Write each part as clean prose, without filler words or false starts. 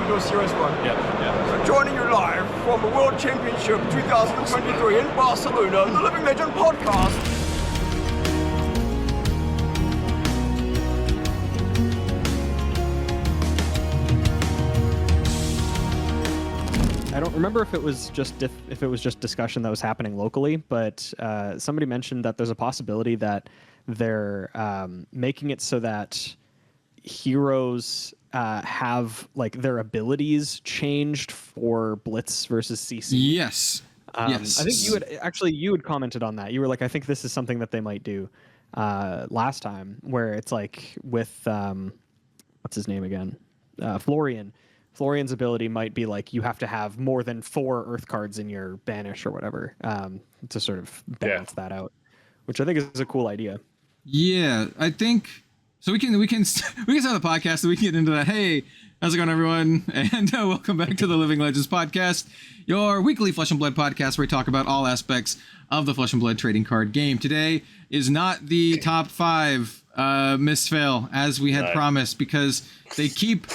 we'll do a serious one. Yeah. So joining you live from the World Championship 2023 in Barcelona, the Living Legend podcast. I don't remember if it was just discussion that was happening locally, but somebody mentioned that there's a possibility that they're making it so that heroes have like their abilities changed for Blitz versus CC. Yes. Yes. I think you had commented on that. You were like, I think this is something that they might do last time, where it's like with what's his name again, Florian. Florian's ability might be like you have to have more than 4 Earth cards in your banish or whatever to sort of balance that out, which I think is a cool idea. Yeah, I think so. We can start the podcast so we can get into that. Hey, how's it going, everyone? And welcome back to the Living Legends podcast, your weekly Flesh and Blood podcast where we talk about all aspects of the Flesh and Blood trading card game. Today is not the top 5 miss fail as we had promised because they keep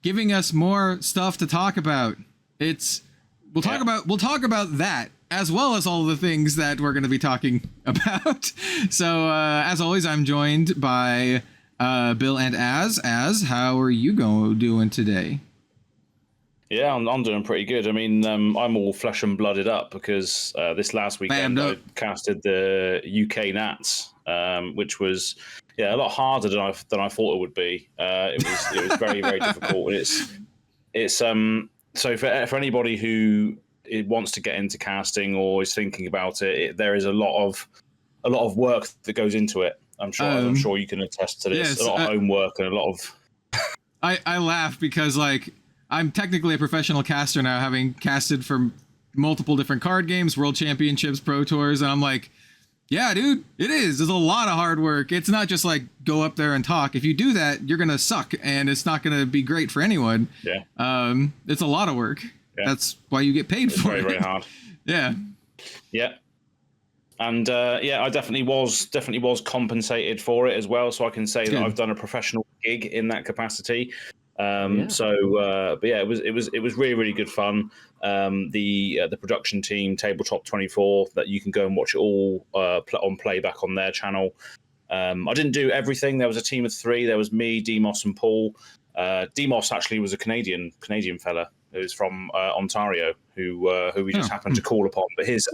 giving us more stuff to talk about. We'll talk about that as well as all the things that we're going to be talking about. So as always, I'm joined by Bill and Az. How are you doing today? Yeah, I'm doing pretty good. I mean, I'm all flesh and blooded up because this last weekend I casted the UK Nats, which was a lot harder than I thought it would be. It was very, very difficult. It's so for anybody who wants to get into casting or is thinking about it, there is a lot of work that goes into it. I'm sure you can attest to this. Yes, a lot of homework and a lot of. I laugh because like I'm technically a professional caster now, having casted for multiple different card games, World Championships, Pro Tours, and I'm like, yeah, dude, it is. There's a lot of hard work. It's not just like go up there and talk. If you do that, you're gonna suck, and it's not gonna be great for anyone. Yeah. It's a lot of work. Yeah. That's why you get paid for it. Very, very hard. Yeah. Yeah. And I definitely was compensated for it as well. So I can say that I've done a professional gig in that capacity. So it was really, really good fun. The production team, Tabletop 24, that you can go and watch it all on playback on their channel. I didn't do everything. There was a team of 3. There was me, Demos, and Paul. Demos actually was a Canadian fella who's from Ontario, who we just happened to call upon. But his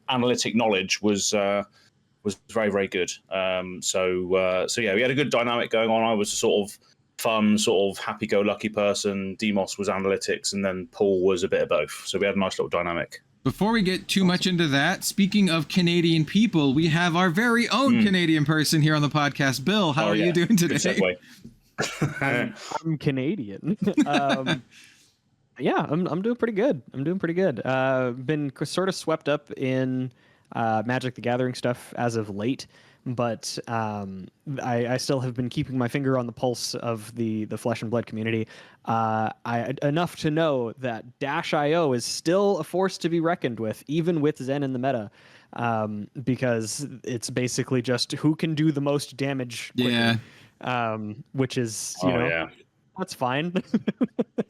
analytic knowledge was very, very good. We had a good dynamic going on. I was sort of fun, sort of happy-go-lucky person. Demos was analytics, and then Paul was a bit of both. So we had a nice little dynamic. Before we get too much into that, speaking of Canadian people, we have our very own Canadian person here on the podcast. Bill, how are you doing today? I'm Canadian. I'm doing pretty good. Been sort of swept up in Magic the Gathering stuff as of late, but I still have been keeping my finger on the pulse of the Flesh and Blood community. Enough to know that Dash.io is still a force to be reckoned with, even with Zen in the meta, because it's basically just who can do the most damage quickly, which is, that's fine.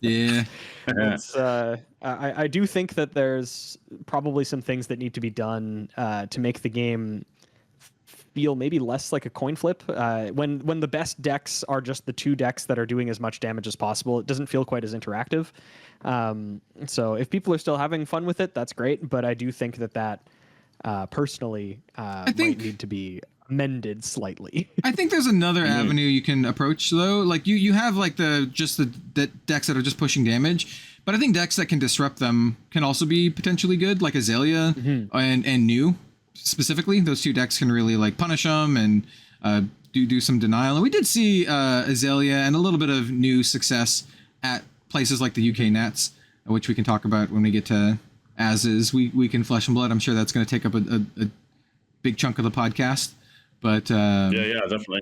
Yeah. It's, I do think that there's probably some things that need to be done to make the game feel maybe less like a coin flip. When the best decks are just the 2 decks that are doing as much damage as possible, it doesn't feel quite as interactive. So if people are still having fun with it, that's great. But I do think that personally might need to be amended slightly. I think there's another avenue you can approach though. Like you have like the decks that are just pushing damage, but I think decks that can disrupt them can also be potentially good, like Azalea and New. Specifically, those 2 decks can really like punish them and do some denial. And we did see Azalea and a little bit of New success at places like the UK Nats, which we can talk about when we get to Az's Week in Flesh and Blood. I'm sure that's going to take up a big chunk of the podcast. But definitely.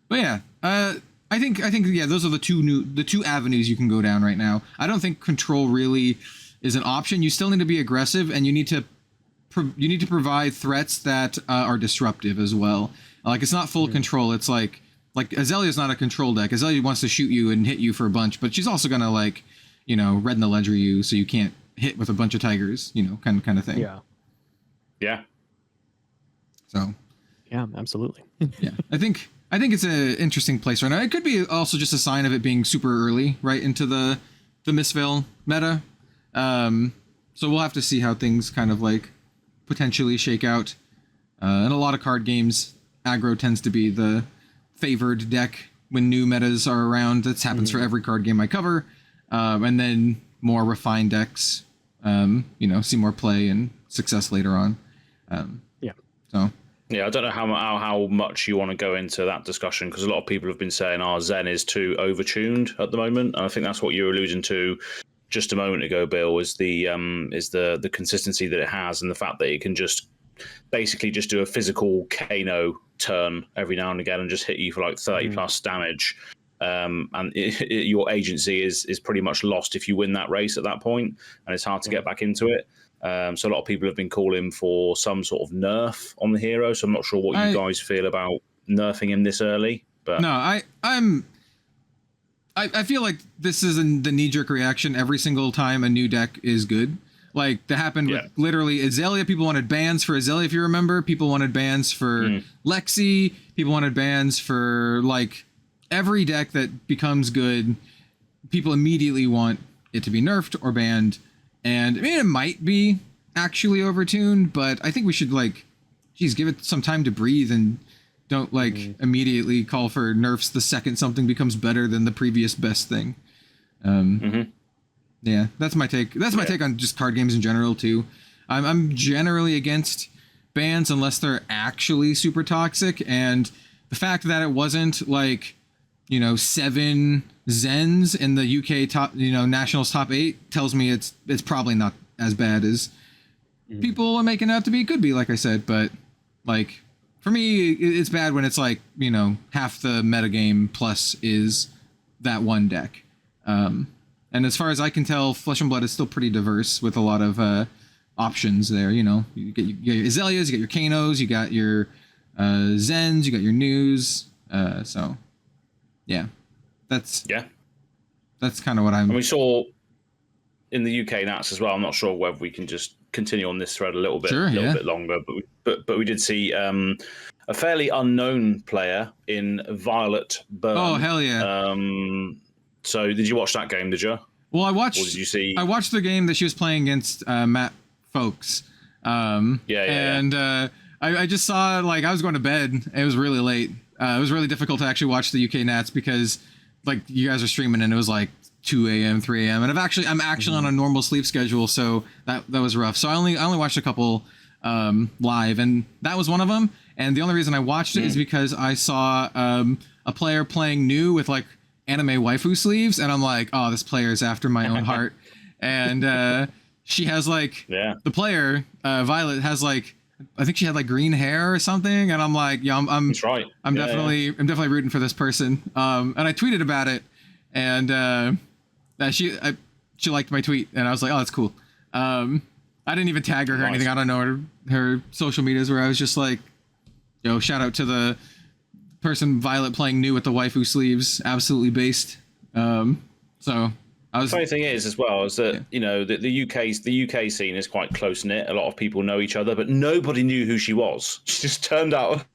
But I think those are the two avenues you can go down right now. I don't think control really is an option. You still need to be aggressive, and you need to provide threats that are disruptive as well. Like it's not full control. It's like like Azalea's not a control deck. Azalea wants to shoot you and hit you for a bunch, but she's also gonna like, you know, redden the ledger you so you can't hit with a bunch of tigers, you know, kind of thing. Yeah. Yeah. So. Yeah, absolutely. Yeah, I think it's an interesting place right now. It could be also just a sign of it being super early, right into the Mistveil meta. So we'll have to see how things kind of like potentially shake out. In a lot of card games, aggro tends to be the favored deck when new metas are around. That happens for every card game I cover. And then more refined decks, you know, see more play and success later on. Yeah. So. Yeah, I don't know how much you want to go into that discussion, because a lot of people have been saying, Zen is too overtuned at the moment. And I think that's what you were alluding to just a moment ago, Bill, is the consistency that it has, and the fact that it can just basically just do a physical Kano turn every now and again and just hit you for like 30 plus damage. And your agency is pretty much lost if you win that race at that point, and it's hard to get back into it. So a lot of people have been calling for some sort of nerf on the hero. So I'm not sure what you guys feel about nerfing him this early. But no, I feel like this is the knee-jerk reaction every single time a new deck is good. Like that happened with literally Azalea. People wanted bans for Azalea, if you remember. People wanted bans for Lexi. People wanted bans for like every deck that becomes good. People immediately want it to be nerfed or banned. And I mean, it might be actually overtuned, but I think we should like, geez, give it some time to breathe and don't like immediately call for nerfs the second something becomes better than the previous best thing. Yeah, that's my take. That's my take on just card games in general too. I'm generally against bans unless they're actually super toxic, and the fact that it wasn't like, you know, 7 Zens in the UK top, you know, Nationals top 8 tells me it's probably not as bad as people are making it out to be. It could be, like I said, but like for me, it's bad when it's like, you know, half the metagame plus is that one deck. And as far as I can tell, Flesh and Blood is still pretty diverse with a lot of options there. You know, you get your Azaleas, you get your Kanos, you got your Zens, you got your News. So yeah. That's kind of what I'm. And we saw in the UK Nats as well. I'm not sure whether we can just continue on this thread a little bit, bit longer. But we did see a fairly unknown player in Violet Burn. Oh hell yeah! So did you watch that game? Did you? Well, I watched. Or did you see? I watched the game that she was playing against Matt Folks. I just saw, like, I was going to bed. It was really late. It was really difficult to actually watch the UK Nats because, like, you guys are streaming and it was like 2 a.m., 3 a.m. And I'm actually on a normal sleep schedule, so that was rough. So I only watched a couple live, and that was one of them. And the only reason I watched it is because I saw a player playing new with like anime waifu sleeves, and I'm like, oh, this player is after my own heart. And she has like the player Violet has like, I think she had like green hair or something, and I'm like, yeah, I'm That's right. I'm definitely rooting for this person. And I tweeted about it, and she liked my tweet, and I was like, oh, that's cool. I didn't even tag her or anything. I don't know her social medias, where I was just like, yo, shout out to the person Violet playing new with the waifu sleeves, absolutely based. So I was. The funny thing is, as well, is that you know the UK scene is quite close knit. A lot of people know each other, but nobody knew who she was. She just turned out of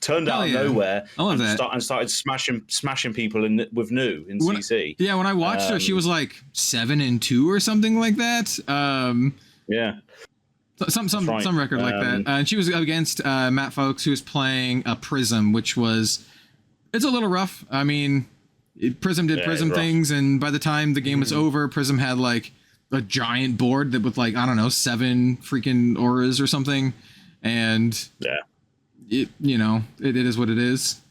nowhere and started smashing people with new in CC. Yeah, when I watched her, she was like 7-2 or something like that. Some record like that. And she was against Matt Folks, who was playing a Prism, which it's a little rough. I mean, Prism did Prism things, and by the time the game was over, Prism had like a giant board that with like, I don't know, 7 freaking auras or something. And it is what it is.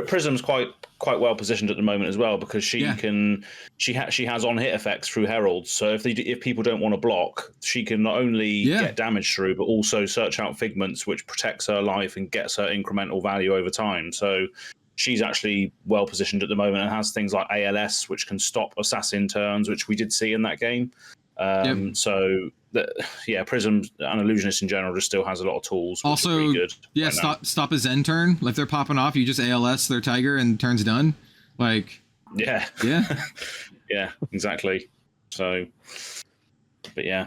Prism's quite well positioned at the moment as well, because she has on hit effects through heralds. So if people don't want to block, she can not only get damage through, but also search out figments, which protects her life and gets her incremental value over time. So she's actually well positioned at the moment and has things like ALS, which can stop assassin turns, which we did see in that game. So Prism and Illusionist in general just still has a lot of tools. Also, good stop a Zen turn. If they're popping off, you just ALS their Tiger and turn's done. Like, yeah, yeah, exactly. So, but yeah.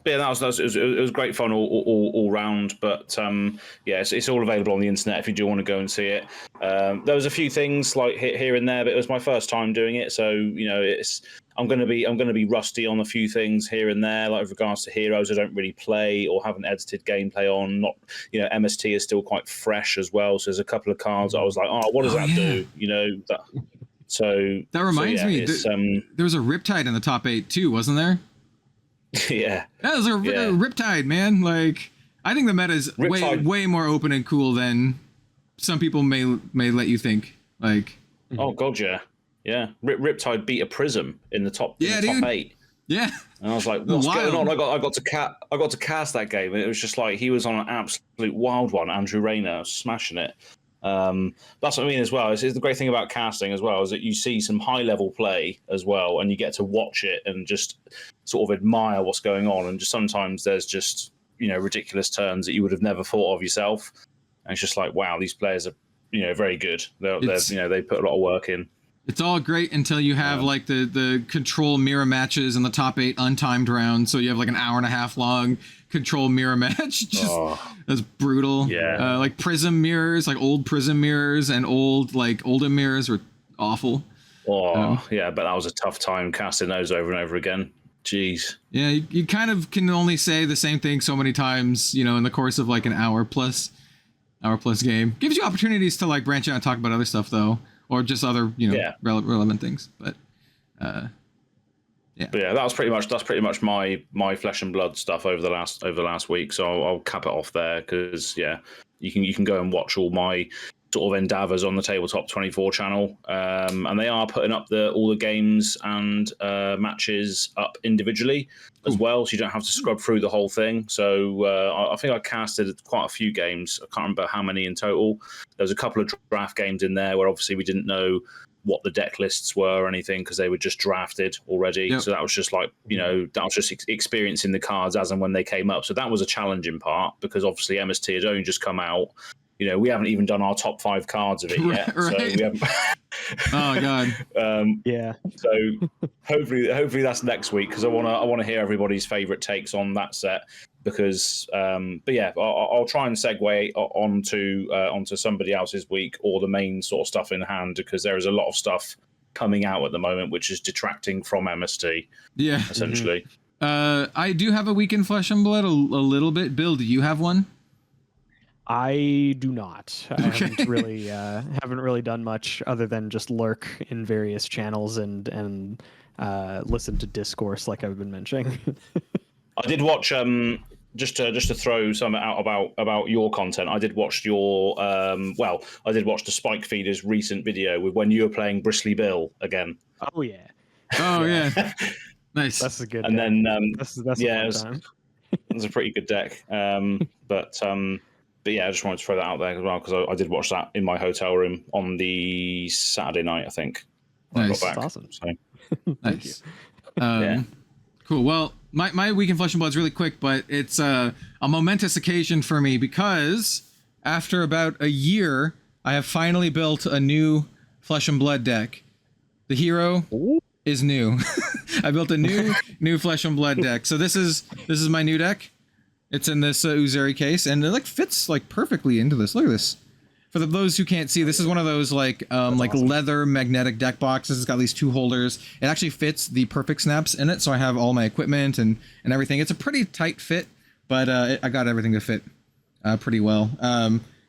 But yeah, it was great fun all round. But it's all available on the internet if you do want to go and see it. There was a few things like here and there, but it was my first time doing it, so I'm going to be rusty on a few things here and there, like with regards to heroes I don't really play or haven't edited gameplay on. Not MST is still quite fresh as well, so there's a couple of cards I was like, what does that do? So that reminds me, there was a Riptide in the top 8 too, wasn't there? Yeah, that was a Riptide, man. Like, I think the meta is way more open and cool than some people may let you think. Like, oh god, yeah. Riptide beat a Prism in the top 8. Yeah, and I was like, what's going on? I got to cast that game, and it was just like he was on an absolute wild one. Andrew Rayner smashing it. That's what I mean as well. It's the great thing about casting as well is that you see some high level play as well, and you get to watch it and just sort of admire what's going on. And just sometimes there's just ridiculous turns that you would have never thought of yourself, and it's just like, wow, these players are very good. They put a lot of work in. It's all great until you have like the control mirror matches in the top 8 untimed rounds. So you have like an hour and a half long control mirror match. That's brutal. Yeah. Like Prism mirrors, like old Prism mirrors and Oldham mirrors were awful. Yeah, but that was a tough time casting those over and over again. Jeez. Yeah, you kind of can only say the same thing so many times, in the course of like an hour plus game. Gives you opportunities to like branch out and talk about other stuff though. Or just other, relevant things, but But yeah, that's pretty much my flesh and blood stuff over the last week. So I'll cap it off there because you can go and watch all my sort of endeavors on the Tabletop 24 channel, and they are putting up all the games and matches up individually as well, so you don't have to scrub through the whole thing. So I think I casted quite a few games. I can't remember how many in total. There was a couple of draft games in there where obviously we didn't know what the deck lists were or anything because they were just drafted already. Yep. So that was just like, that was just experiencing the cards as and when they came up. So that was a challenging part because obviously MST had only just come out. We haven't even done our top 5 cards of it yet. Right. So we haven't. Oh god. Yeah. So hopefully that's next week because I want to hear everybody's favorite takes on that set because but yeah, I'll try and segue onto somebody else's week or the main sort of stuff in hand because there is a lot of stuff coming out at the moment which is detracting from MST. Yeah. Essentially. I do have a week in Flesh and Blood a little bit. Bill, do you have one? I do not. I haven't really done much other than just lurk in various channels and listen to discourse like I've been mentioning. I did watch just to throw some out about your content. I did watch your I did watch the Spike Feeder's recent video with when you were playing Bristly Bill again. Oh yeah. Oh yeah. Nice. That's a good. And deck. then That's it was a pretty good deck. But yeah, I just wanted to throw that out there as well because I did watch that in my hotel room on the Saturday night, I think. Nice. That's awesome. So, nice. Cool. Well, my week in Flesh and Blood is really quick, but it's a momentous occasion for me because after about a year, I have finally built a new Flesh and Blood deck. The hero is new. I built a new Flesh and Blood deck. So this is my new deck. It's in this Uzuri case, and it fits perfectly into this. Look at this. For those who can't see, this is one of those awesome. Leather magnetic deck boxes. It's got these 2 holders. It actually fits the perfect snaps in it, so I have all my equipment and everything. It's a pretty tight fit, but I got everything to fit pretty well.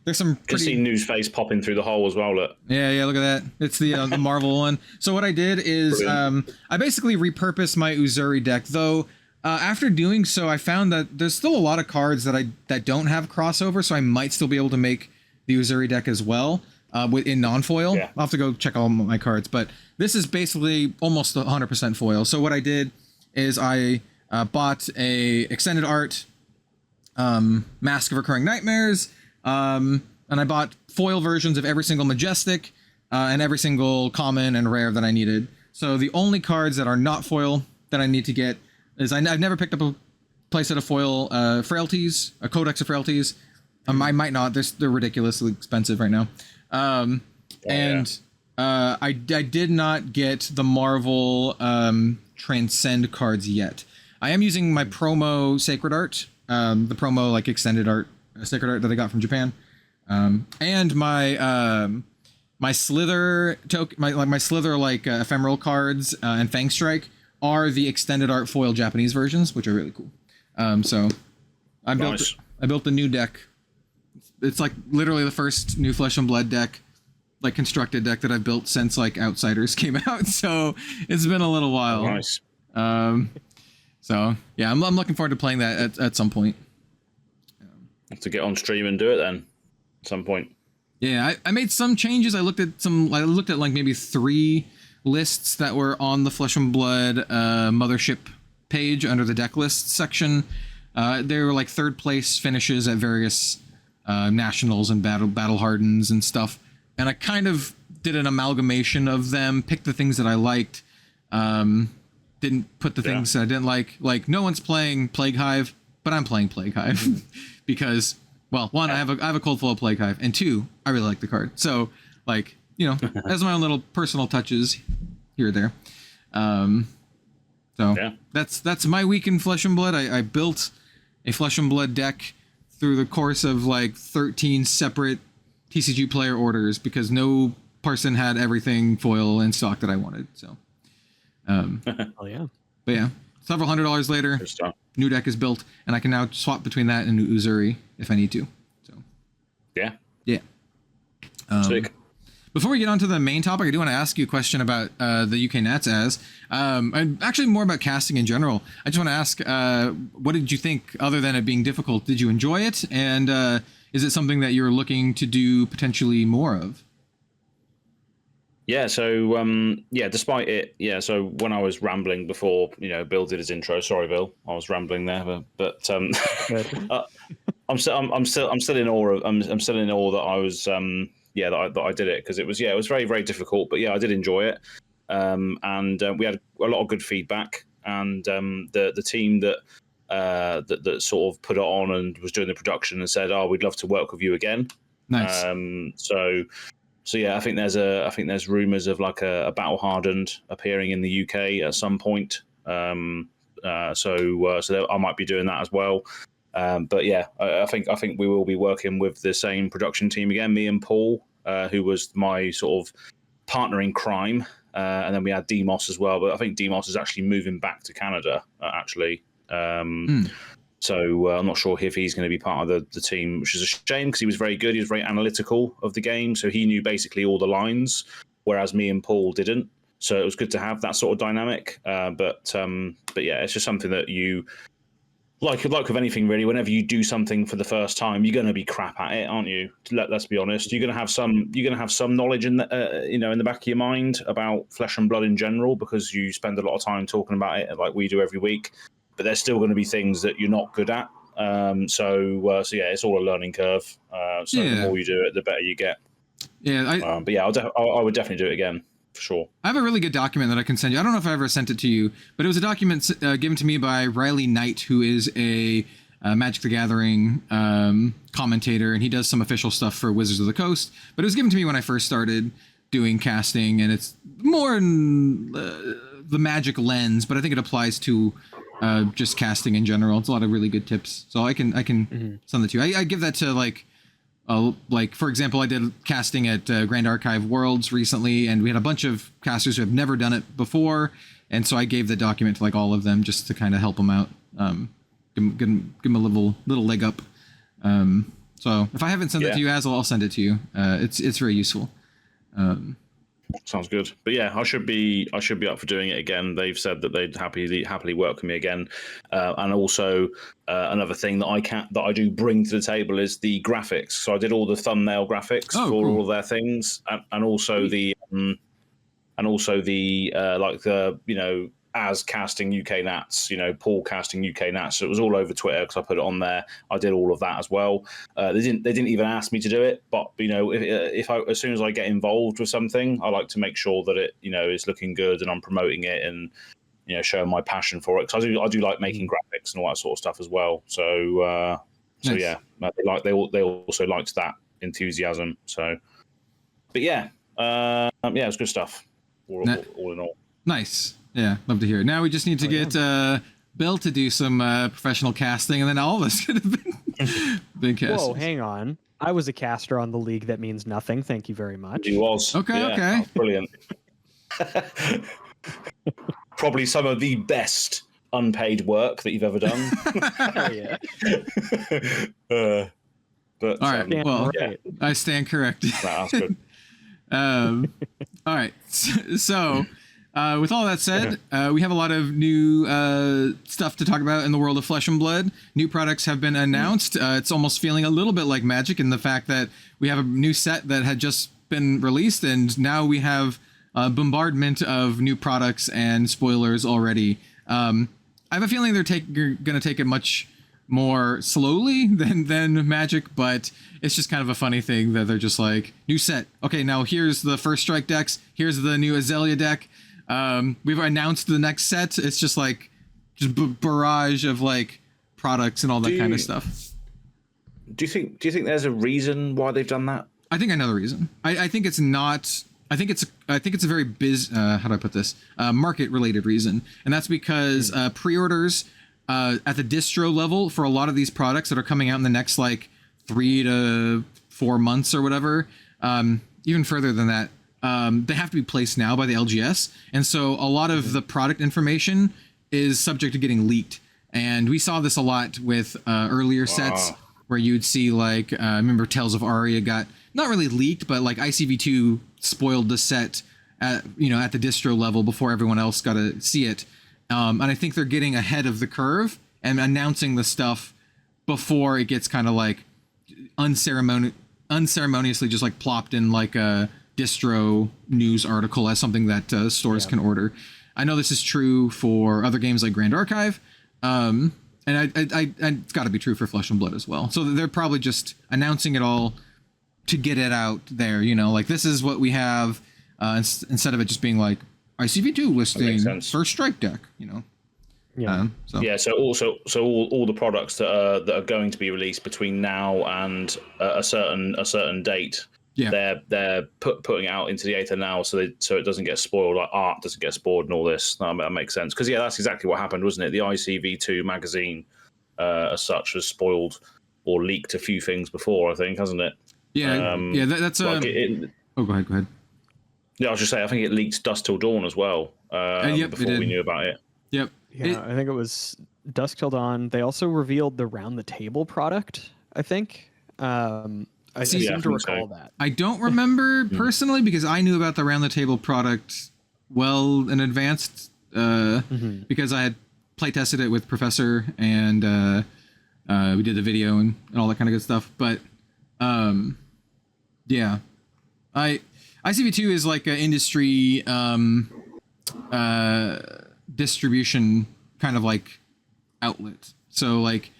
There's some pretty... You can see New's face popping through the hole as well, look. Yeah, look at that. It's the Marvel one. So what I did is I basically repurposed my Uzuri deck, though. After doing so, I found that there's still a lot of cards that don't have crossover, so I might still be able to make the Uzuri deck as well in non-foil. Yeah. I'll have to go check all my cards, but this is basically almost 100% foil. So what I did is I bought a extended art Mask of Recurring Nightmares, and I bought foil versions of every single Majestic and every single common and rare that I needed. So the only cards that are not foil that I need to get is I've never picked up a playset of foil frailties, a codex of frailties. I might not. They're ridiculously expensive right now. I did not get the Marvel Transcend cards yet. I am using my promo Sacred Art, the promo like extended art Sacred Art that I got from Japan, and my Slither token, my Slither ephemeral cards and Fang Strike are the extended art foil Japanese versions, which are really cool. So I built the new deck. It's like literally the first new Flesh and Blood deck, like constructed deck that I've built since like Outsiders came out. So it's been a little while. Nice. So yeah, I'm looking forward to playing that at some point. Have to get on stream and do it then at some point. Yeah, I made some changes. I looked at like maybe 3 lists that were on the Flesh and Blood mothership page under the deck lists section. They were like 3rd place finishes at various nationals and battle hardens and stuff. And I kind of did an amalgamation of them, picked the things that I liked, didn't put the things that I didn't like. Like no one's playing Plague Hive, but I'm playing Plague Hive because, well, 1, I have a cold flow of Plague Hive, and 2, I really like the card. So like, you know, as my own little personal touches here or there. That's my week in Flesh and Blood. I built a Flesh and Blood deck through the course of like 13 separate TCG player orders because no person had everything foil in stock that I wanted. So, Oh yeah. But yeah, several $100 later, new deck is built, and I can now swap between that and Uzuri if I need to. So, yeah. Sick. Before we get on to the main topic, I do want to ask you a question about the UK Nats and actually more about casting in general. I just want to ask, what did you think, other than it being difficult? Did you enjoy it? And is it something that you're looking to do potentially more of? Yeah, so, despite it, so when I was rambling before, Bill did his intro, sorry, Bill, I was rambling there, but I'm still in awe. I'm still in awe that I was, that I did it because it was very, very difficult, but I did enjoy it. And we had a lot of good feedback, and the team that sort of put it on and was doing the production and said, "Oh, we'd love to work with you again." Nice. So I think there's rumors of like a Battle Hardened appearing in the UK at some point. So I might be doing that as well. But I think we will be working with the same production team again. Me and Paul, who was my sort of partner in crime, and then we had Demos as well. But I think Demos is actually moving back to Canada. So I'm not sure if he's going to be part of the team, which is a shame because he was very good. He was very analytical of the game, so he knew basically all the lines, whereas me and Paul didn't. So it was good to have that sort of dynamic. But it's just something that you like with anything really. Whenever you do something for the first time, you're going to be crap at it, aren't you? Let's be honest. You're going to have some knowledge in the back of your mind about Flesh and Blood in general because you spend a lot of time talking about it, like we do every week. But there's still going to be things that you're not good at. It's all a learning curve. The more you do it, the better you get. Yeah, I would definitely do it again for sure. I have a really good document that I can send you. I don't know if I ever sent it to you, but it was a document given to me by Riley Knight, who is a Magic the Gathering commentator, and he does some official stuff for Wizards of the Coast. But it was given to me when I first started doing casting, and it's more in the Magic lens, but I think it applies to just casting in general. It's a lot of really good tips. So I can send it to you. I give that to like for example, I did casting at Grand Archive Worlds recently, and we had a bunch of casters who have never done it before, and so I gave the document to like all of them just to kind of help them out, give them a little leg up. So if I haven't sent it to you, I'll send it to you. It's very useful. Sounds good. But I should be up for doing it again. They've said that they'd happily work with me again. And also another thing that I do bring to the table is the graphics. So I did all the thumbnail graphics for all of their things, and also the as casting UK Nats, Paul casting UK Nats. So it was all over Twitter because I put it on there. I did all of that as well. They didn't even ask me to do it, but if as soon as I get involved with something, I like to make sure that it is looking good and I'm promoting it and showing my passion for it, because I do like making graphics and all that sort of stuff as well. So Nice. yeah, they also liked that enthusiasm. So, but yeah, it was good stuff. All in all. Nice. Yeah, love to hear it. Now we just need to get Bill to do some professional casting, and then all of us could have been casters. Whoa, hang on. I was a caster on the league that means nothing. Thank you very much. He was. Okay, yeah, okay. That's brilliant. Probably some of the best unpaid work that you've ever done. Hell yeah. But All right. Well, yeah. I stand corrected. That's good. All right. So, with all that said, we have a lot of new stuff to talk about in the world of Flesh and Blood. New products have been announced. It's almost feeling a little bit like Magic in the fact that we have a new set that had just been released, and now we have a bombardment of new products and spoilers already. I have a feeling they're going to take it much more slowly than Magic, but it's just kind of a funny thing that they're just like, new set. Okay, now here's the First Strike decks. Here's the new Azalea deck. We've announced the next set. It's just like barrage of like products and all that kind of stuff. Do you think there's a reason why they've done that? I think I know the reason. I think it's not. I think it's a very how do I put this? Market related reason, and that's because pre-orders at the distro level for a lot of these products that are coming out in the next like 3 to 4 months or whatever, even further than that, they have to be placed now by the LGS, and so a lot of the product information is subject to getting leaked. And we saw this a lot with earlier sets where you'd see like I remember Tales of Aria got not really leaked, but like ICV2 spoiled the set at the distro level before everyone else got to see it. And I think they're getting ahead of the curve and announcing the stuff before it gets kind of like unceremoniously just like plopped in like a distro news article as something that stores can order. I know this is true for other games like Grand Archive, and it's got to be true for Flesh and Blood as well. So they're probably just announcing it all to get it out there, like this is what we have, instead of it just being like ICV2 listing First Strike deck, Yeah. So all the products that are going to be released between now and a certain date, they're putting it out into the ether now, so it doesn't get spoiled, like art doesn't get spoiled and all this. That makes sense, because that's exactly what happened, wasn't it? The ICV2 magazine, as such, was spoiled or leaked a few things before, I think, hasn't it? Yeah, that's go ahead. Yeah, I was just saying, I think it leaked Dusk Till Dawn as well, before we knew about it. Yep. Yeah, I think it was Dusk Till Dawn. They also revealed the Round the Table product, I think. I seem to recall that. I don't remember personally, because I knew about the Round the Table product well in advance, because I had playtested it with Professor, and we did the video and all that kind of good stuff. But ICV2 is like an industry distribution kind of like outlet. So like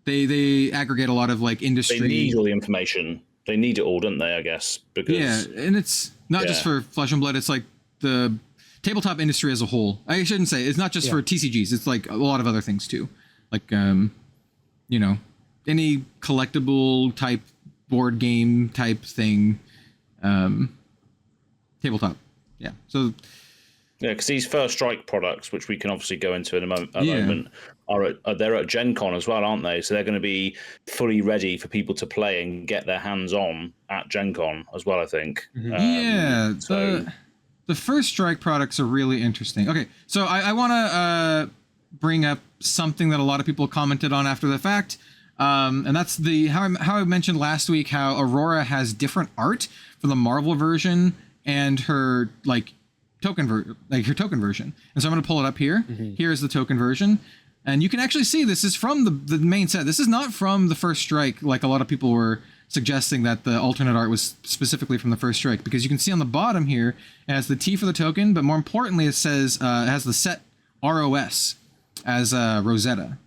they aggregate a lot of like industry. They need all the information. They need it all, don't they? I guess because and it's not just for Flesh and Blood. It's like the tabletop industry as a whole. I shouldn't say it's not just for TCGs. It's like a lot of other things too, like any collectible type board game type thing. Tabletop, so because these First Strike products, which we can obviously go into in a moment, they're at Gen Con as well, aren't they? So they're going to be fully ready for people to play and get their hands on at Gen Con as well, I think. The First Strike products are really interesting. Okay, so I want to bring up something that a lot of people commented on after the fact, and that's how I mentioned last week how Aurora has different art for the Marvel version and her token version. And so I'm going to pull it up here. Here's the token version, and you can actually see this is from the main set. This is not from the First Strike, like a lot of people were suggesting that the alternate art was specifically from the First Strike, because you can see on the bottom here it has the T for the token, but more importantly it says it has the set ROS as Rosetta.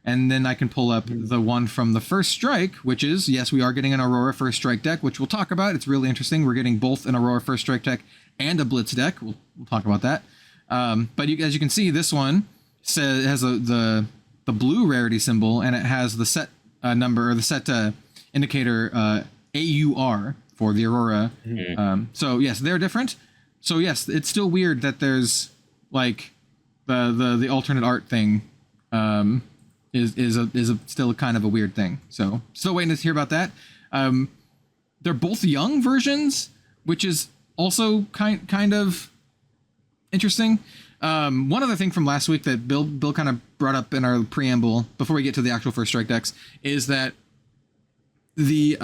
And then I can pull up the one from the First Strike, which is, yes, we are getting an Aurora First Strike deck, which we'll talk about. It's really interesting. We're getting both an Aurora First Strike deck and a Blitz deck. We'll talk about that. But as you can see, this one says it has the blue rarity symbol, and it has the set number, or the set indicator AUR for the Aurora. So yes, they're different. So yes, it's still weird that there's like the alternate art thing is still kind of a weird thing. So still waiting to hear about that. They're both young versions, which is also kind of interesting. One other thing from last week that Bill kind of brought up in our preamble before we get to the actual first strike decks is that the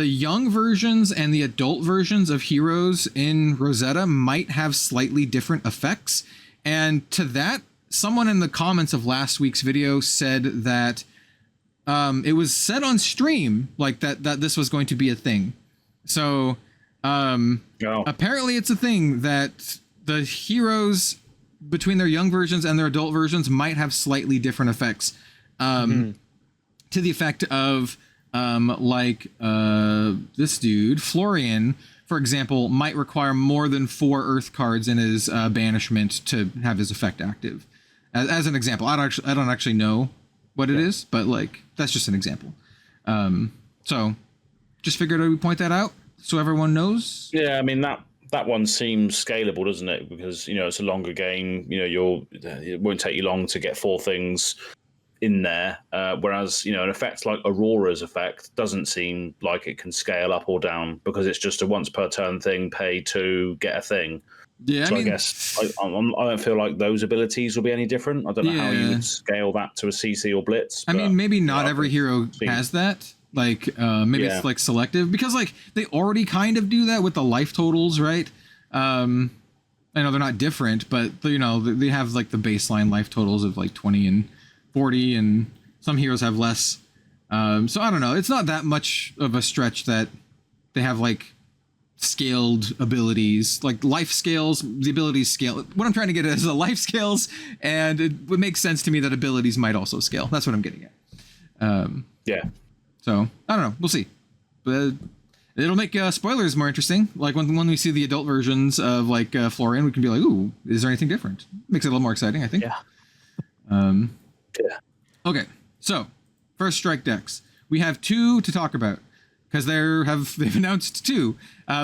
young versions and the adult versions of heroes in Rosetta might have slightly different effects. And to that, someone in the comments of last week's video said that it was said on stream like that this was going to be a thing. So apparently it's a thing that the heroes between their young versions and their adult versions might have slightly different effects. To the effect of this dude, Florian, for example, might require more than 4 Earth cards in his banishment to have his effect active. As an example, I don't actually know what it is, but like that's just an example. So just figured I would point that out so everyone knows. Yeah, I mean that one seems scalable, doesn't it? Because it's a longer game. It won't take you long to get 4 things in there, whereas an effect like Aurora's effect doesn't seem like it can scale up or down because it's just a once per turn thing, pay 2, get a thing. Yeah, so I guess I don't feel like those abilities will be any different. I don't know how you would scale that to a CC or Blitz. I mean, maybe not every hero has that. Like maybe it's like selective, because like they already kind of do that with the life totals, right? I know they're not different, but they have like the baseline life totals of like 20 and 40, and some heroes have less. So I don't know. It's not that much of a stretch that they have like scaled abilities, like life scales. The abilities scale. What I'm trying to get at is the life scales, and it would make sense to me that abilities might also scale. That's what I'm getting at. Yeah. So I don't know. We'll see. But it'll make spoilers more interesting. Like when we see the adult versions of like Florian, we can be like, "Ooh, is there anything different?" Makes it a little more exciting, I think. Yeah. Yeah. Okay, so first strike decks. We have 2 to talk about because they've announced 2.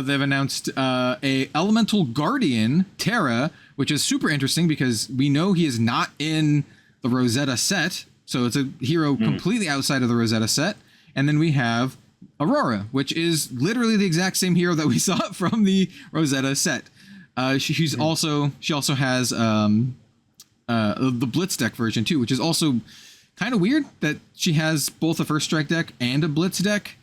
They've announced a Elemental Guardian Terra, which is super interesting because we know he is not in the Rosetta set, so it's a hero completely outside of the Rosetta set. And then we have Aurora, which is literally the exact same hero that we saw from the Rosetta set. She also has the Blitz deck version too, which is also kind of weird that she has both a first strike deck and a Blitz deck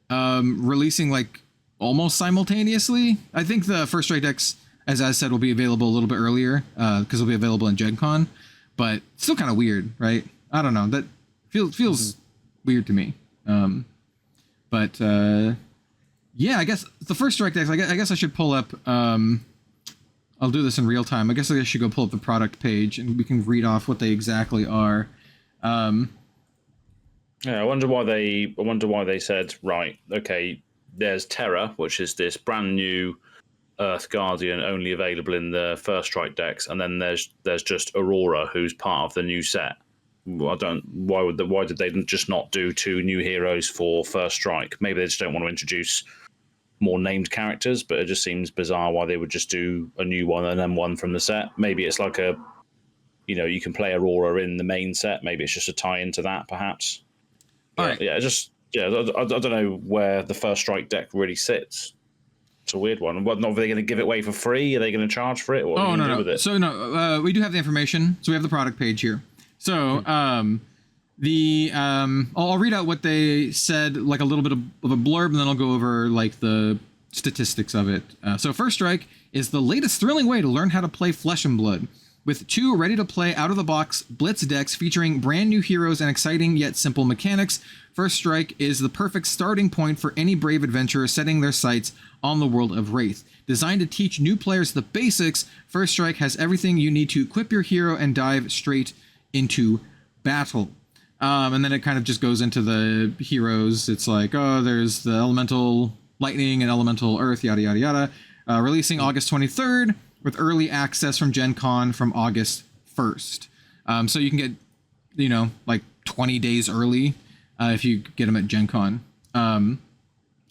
releasing like almost simultaneously. I think the first strike decks, as I said, will be available a little bit earlier because they'll be available in Gen Con, but still kind of weird, right? I don't know. That feels weird to me. But yeah, I guess the first strike decks, I guess I should pull up, I'll do this in real time. I guess I should go pull up the product page and we can read off what they exactly are. Yeah, I wonder why they said, right, okay, there's Terra, which is this brand new Earth Guardian only available in the first strike decks, and then there's just Aurora, who's part of the new set. Why did they just not do 2 new heroes for first strike? Maybe they just don't want to introduce more named characters, but it just seems bizarre why they would just do a new one and then one from the set. Maybe it's like you can play Aurora in the main set. Maybe it's just a tie into that, perhaps. All right. I don't know where the first strike deck really sits. It's a weird one. Are they going to give it away for free? Are they going to charge for it? What are they going to do with it? So no, we do have the information. So we have the product page here. So I'll read out what they said, like a little bit of a blurb, and then I'll go over like the statistics of it. So First Strike is the latest thrilling way to learn how to play Flesh and Blood, with 2 ready-to-play out-of-the-box Blitz decks featuring brand new heroes and exciting yet simple mechanics. First Strike is the perfect starting point for any brave adventurer setting their sights on the world of Wraith. Designed to teach new players the basics, First Strike has everything you need to equip your hero and dive straight into battle. And then it kind of just goes into the heroes. It's like, there's the Elemental Lightning and Elemental Earth, yada, yada, yada. Releasing August 23rd. with early access from Gen Con from August 1st. So you can get, like 20 days early if you get them at Gen Con. And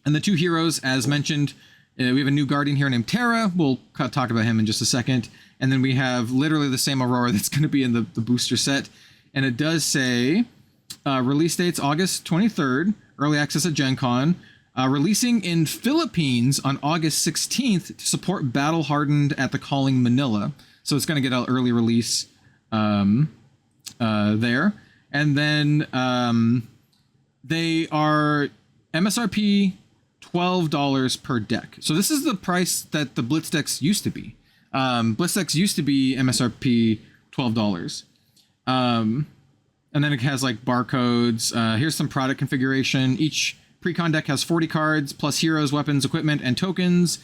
the 2 heroes, as mentioned, we have a new Guardian here named Terra. We'll talk about him in just a second. And then we have literally the same Aurora that's going to be in the booster set. And it does say release dates August 23rd, early access at Gen Con. Releasing in Philippines on August 16th to support Battle Hardened at the Calling Manila. So it's going to get an early release there. And then they are MSRP $12 per deck. So this is the price that the Blitz decks used to be. Blitz decks used to be MSRP $12. And then it has like barcodes. Here's some product configuration. Each Precon deck has 40 cards, plus heroes, weapons, equipment, and tokens.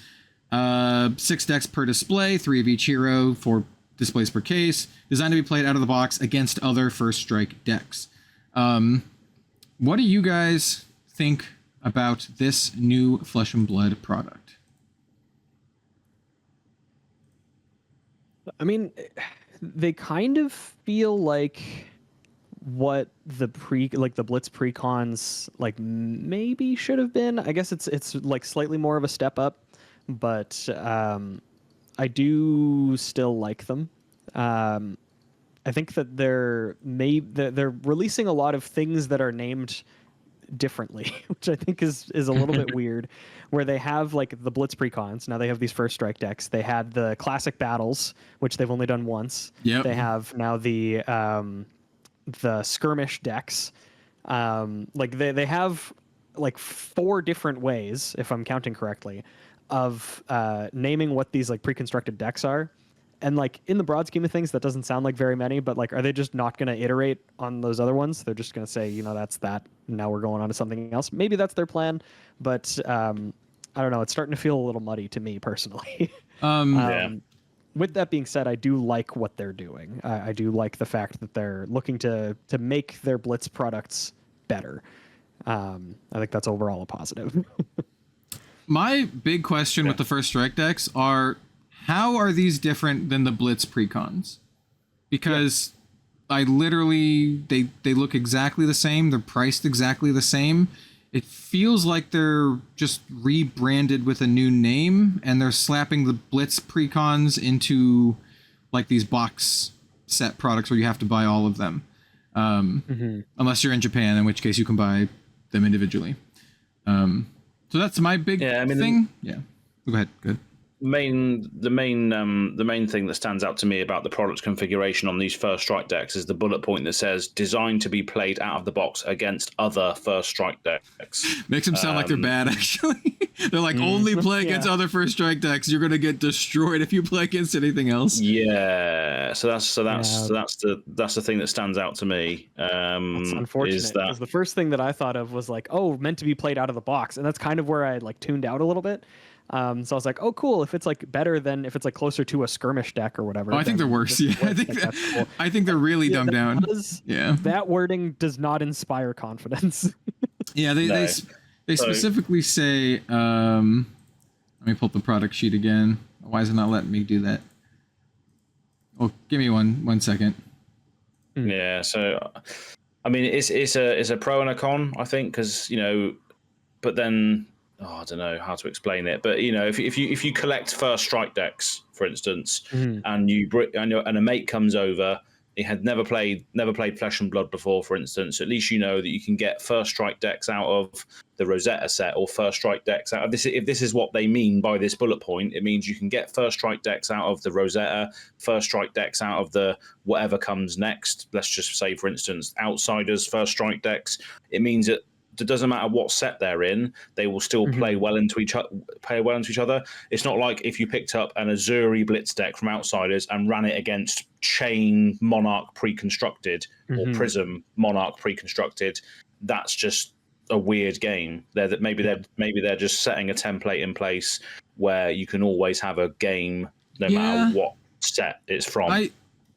6 decks per display, 3 of each hero, 4 displays per case. Designed to be played out of the box against other First Strike decks. What do you guys think about this new Flesh and Blood product? I mean, they kind of feel like what the Blitz precons like maybe should have been. I guess it's like slightly more of a step up, but I do still like them. I think that they're releasing a lot of things that are named differently, which I think is a little bit weird, where they have like the Blitz precons. Now they have these First Strike decks. They had the classic battles, which they've only done once. Yep. They have now the skirmish decks. Like they have like 4 different ways, if I'm counting correctly, of naming what these like pre-constructed decks are. And like in the broad scheme of things, that doesn't sound like very many, but like, are they just not going to iterate on those other ones? They're just going to say, that's that. Now we're going on to something else. Maybe that's their plan, but I don't know. It's starting to feel a little muddy to me personally. Yeah. With that being said, I do like what they're doing. I do like the fact that they're looking to make their Blitz products better. I think that's overall a positive. My big question with the First Strike decks are, how are these different than the Blitz precons? Because I literally, they look exactly the same. They're priced exactly the same. It feels like they're just rebranded with a new name, and they're slapping the Blitz precons into like these box set products where you have to buy all of them. Unless you're in Japan, in which case you can buy them individually. So that's my big thing. Go ahead. Good. The main thing that stands out to me about the product configuration on these First Strike decks is the bullet point that says designed to be played out of the box against other First Strike decks. Makes them sound like they're bad, actually. They're like, only play against other First Strike decks. You're gonna get destroyed if you play against anything else. Yeah. So that's the thing that stands out to me. That's unfortunate, because the first thing that I thought of was like, meant to be played out of the box, and that's kind of where I like tuned out a little bit. So I was like, oh, cool. If it's like better than if it's like closer to a skirmish deck or whatever. Oh, I think they're worse. Yeah, I think they're really dumbed down. That wording does not inspire confidence. Yeah, they specifically say. Let me pull up the product sheet again. Why is it not letting me do that? Oh, give me one second. Yeah. So, I mean, it's a pro and a con, I think, because but then. I don't know how to explain it, but if you collect First Strike decks, for instance, and a mate comes over, he had never played Flesh and Blood before, for instance, at least you know that you can get First Strike decks out of the Rosetta set or First Strike decks out of this. If this is what they mean by this bullet point, it means you can get First Strike decks out of the Rosetta, First Strike decks out of the whatever comes next. Let's just say, for instance, Outsiders First Strike decks. It means that it doesn't matter what set they're in, they will still play well into each other. It's not like if you picked up an Azuri Blitz deck from Outsiders and ran it against Chain Monarch pre-constructed or Prism Monarch pre-constructed. That's just a weird game. Maybe they're just setting a template in place where you can always have a game no matter what set it's from.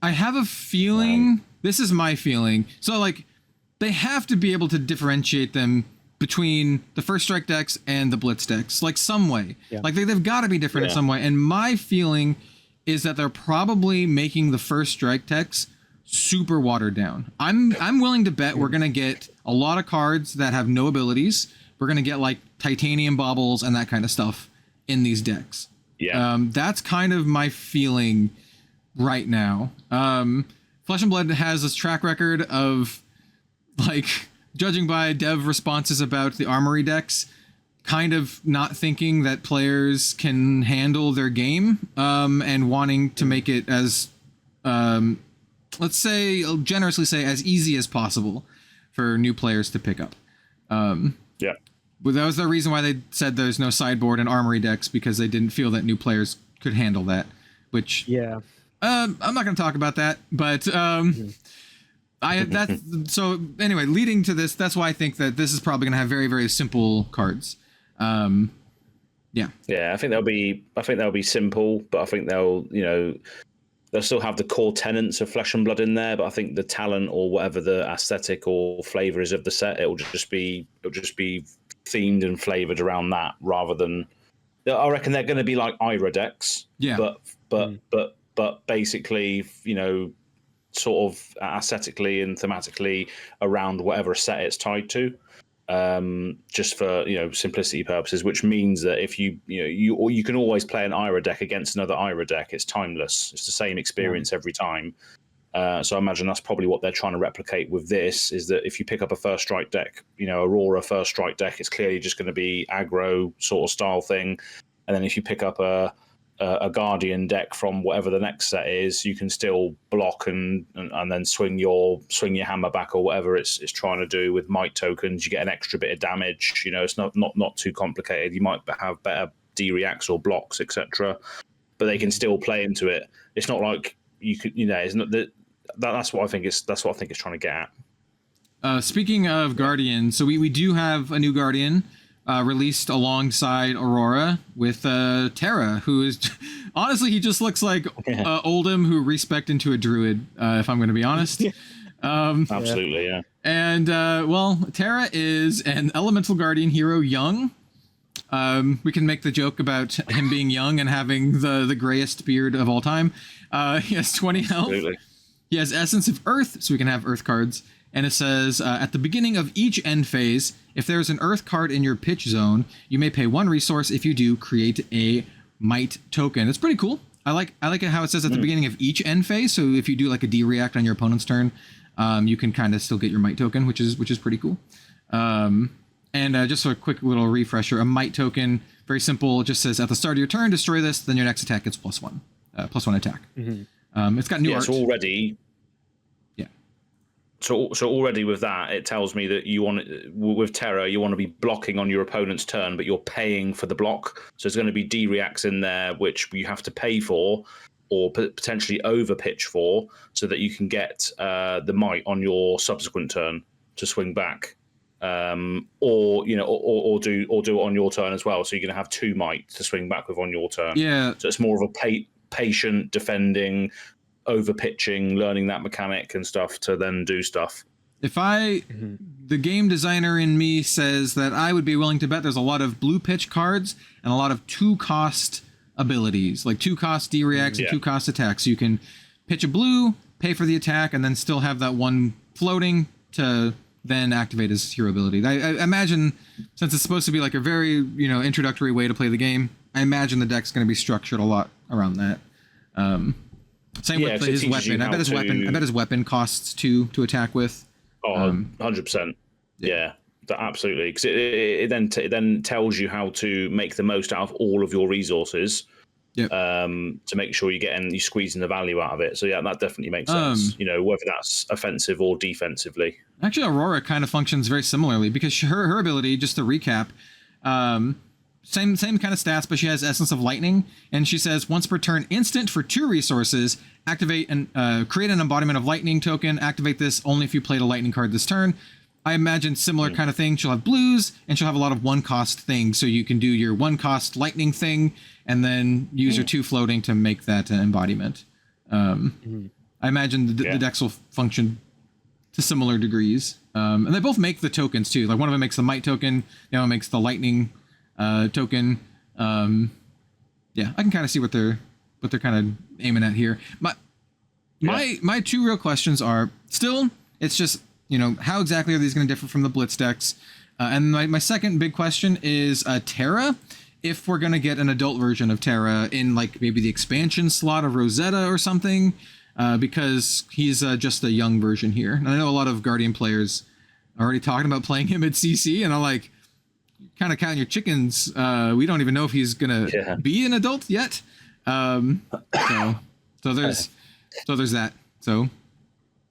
I have a feeling. This is my feeling. So like, they have to be able to differentiate them between the First Strike decks and the Blitz decks, like some way. Yeah. Like they've got to be different in some way. And my feeling is that they're probably making the first strike decks super watered down. I'm willing to bet we're gonna get a lot of cards that have no abilities. We're gonna get like titanium baubles and that kind of stuff in these decks. Yeah. That's kind of my feeling right now. Flesh and Blood has this track record of, like, judging by dev responses about the Armory decks, kind of not thinking that players can handle their game, and wanting to make it as, let's say, generously say, as easy as possible for new players to pick up. Yeah. But that was the reason why they said there's no sideboard in Armory decks, because they didn't feel that new players could handle that, which... Yeah. I'm not going to talk about that, but so anyway, leading to this, that's why I think that this is probably going to have very, very simple cards. Yeah. Yeah, I think they'll be simple, but I think they'll still have the core tenets of Flesh and Blood in there, but I think the talent or whatever the aesthetic or flavor is of the set, it'll just be themed and flavored around that, rather than, I reckon they're going to be like Ira decks. Yeah. But basically, sort of aesthetically and thematically around whatever set it's tied to, just for simplicity purposes. Which means that if you can always play an Ira deck against another Ira deck. It's timeless. It's the same experience every time. So I imagine that's probably what they're trying to replicate with this. Is that if you pick up a first strike deck, Aurora first strike deck, it's clearly just going to be aggro sort of style thing. And then if you pick up a Guardian deck from whatever the next set is, you can still block and then swing your hammer back or whatever it's trying to do with might tokens. You get an extra bit of damage. It's not too complicated. You might have better D-reacts or blocks, etc. But they can still play into it. It's not like you could. It's not that. That's what I think it's trying to get at. Speaking of Guardian, so we do have a new Guardian. Released alongside Aurora with Terra, who is honestly, he just looks like Oldhim who respect into a druid, if I'm going to be honest. Absolutely, yeah. And Terra is an elemental guardian hero, young. We can make the joke about him being young and having the grayest beard of all time. He has 20 health. Absolutely. He has Essence of Earth, so we can have Earth cards. And it says, at the beginning of each end phase, if there's an Earth card in your pitch zone, you may pay 1 resource. If you do, create a Might token. It's pretty cool. I like it how it says at the beginning of each end phase. So if you do like a D-react on your opponent's turn, you can kind of still get your Might token, which is pretty cool. And just a quick little refresher, a Might token, very simple. It just says at the start of your turn, destroy this, then your next attack gets +1 attack. Mm-hmm. It's got new art. So already. So already with that, it tells me that with Terra, you want to be blocking on your opponent's turn, but you're paying for the block. So there's going to be D-reacts in there, which you have to pay for or potentially overpitch for, so that you can get the might on your subsequent turn to swing back, or do it on your turn as well. So you're going to have 2 might to swing back with on your turn. Yeah. So it's more of a patient defending, over pitching, learning that mechanic and stuff to then do stuff. The game designer in me says that I would be willing to bet there's a lot of blue pitch cards and a lot of 2-cost abilities, like 2-cost D-reacts and 2-cost attacks. So you can pitch a blue, pay for the attack, and then still have that 1 floating to then activate his hero ability. I imagine, since it's supposed to be like a very introductory way to play the game, I imagine the deck's going to be structured a lot around that. Same with his weapon. I bet his weapon costs 2 to attack with. 100%. Yeah, absolutely. Because it then tells you how to make the most out of all of your resources. Yep. To make sure you're squeezing the value out of it. So yeah, that definitely makes sense. Whether that's offensive or defensively. Actually, Aurora kind of functions very similarly, because her ability, just to recap, same kind of stats, but she has Essence of Lightning, and she says once per turn, instant for 2 resources, activate and create an embodiment of lightning token. Activate this only if you played a lightning card this turn. I imagine similar kind of thing. She'll have blues, and she'll have a lot of 1-cost things, so you can do your 1-cost lightning thing, and then use your 2 floating to make that embodiment. I imagine the decks will function to similar degrees, and they both make the tokens too. Like one of them makes the might token, the other one makes the lightning token. I can kind of see what they're they're kind of aiming at here. My two real questions are still, it's just, you know, how exactly are these going to differ from the Blitz decks? And my second big question is Terra. If we're going to get an adult version of Terra in like maybe the expansion slot of Rosetta or something, because he's just a young version here. And I know a lot of Guardian players are already talking about playing him at CC, and I'm like, kind of counting your chickens. We don't even know if he's going to be an adult yet. So there's that. So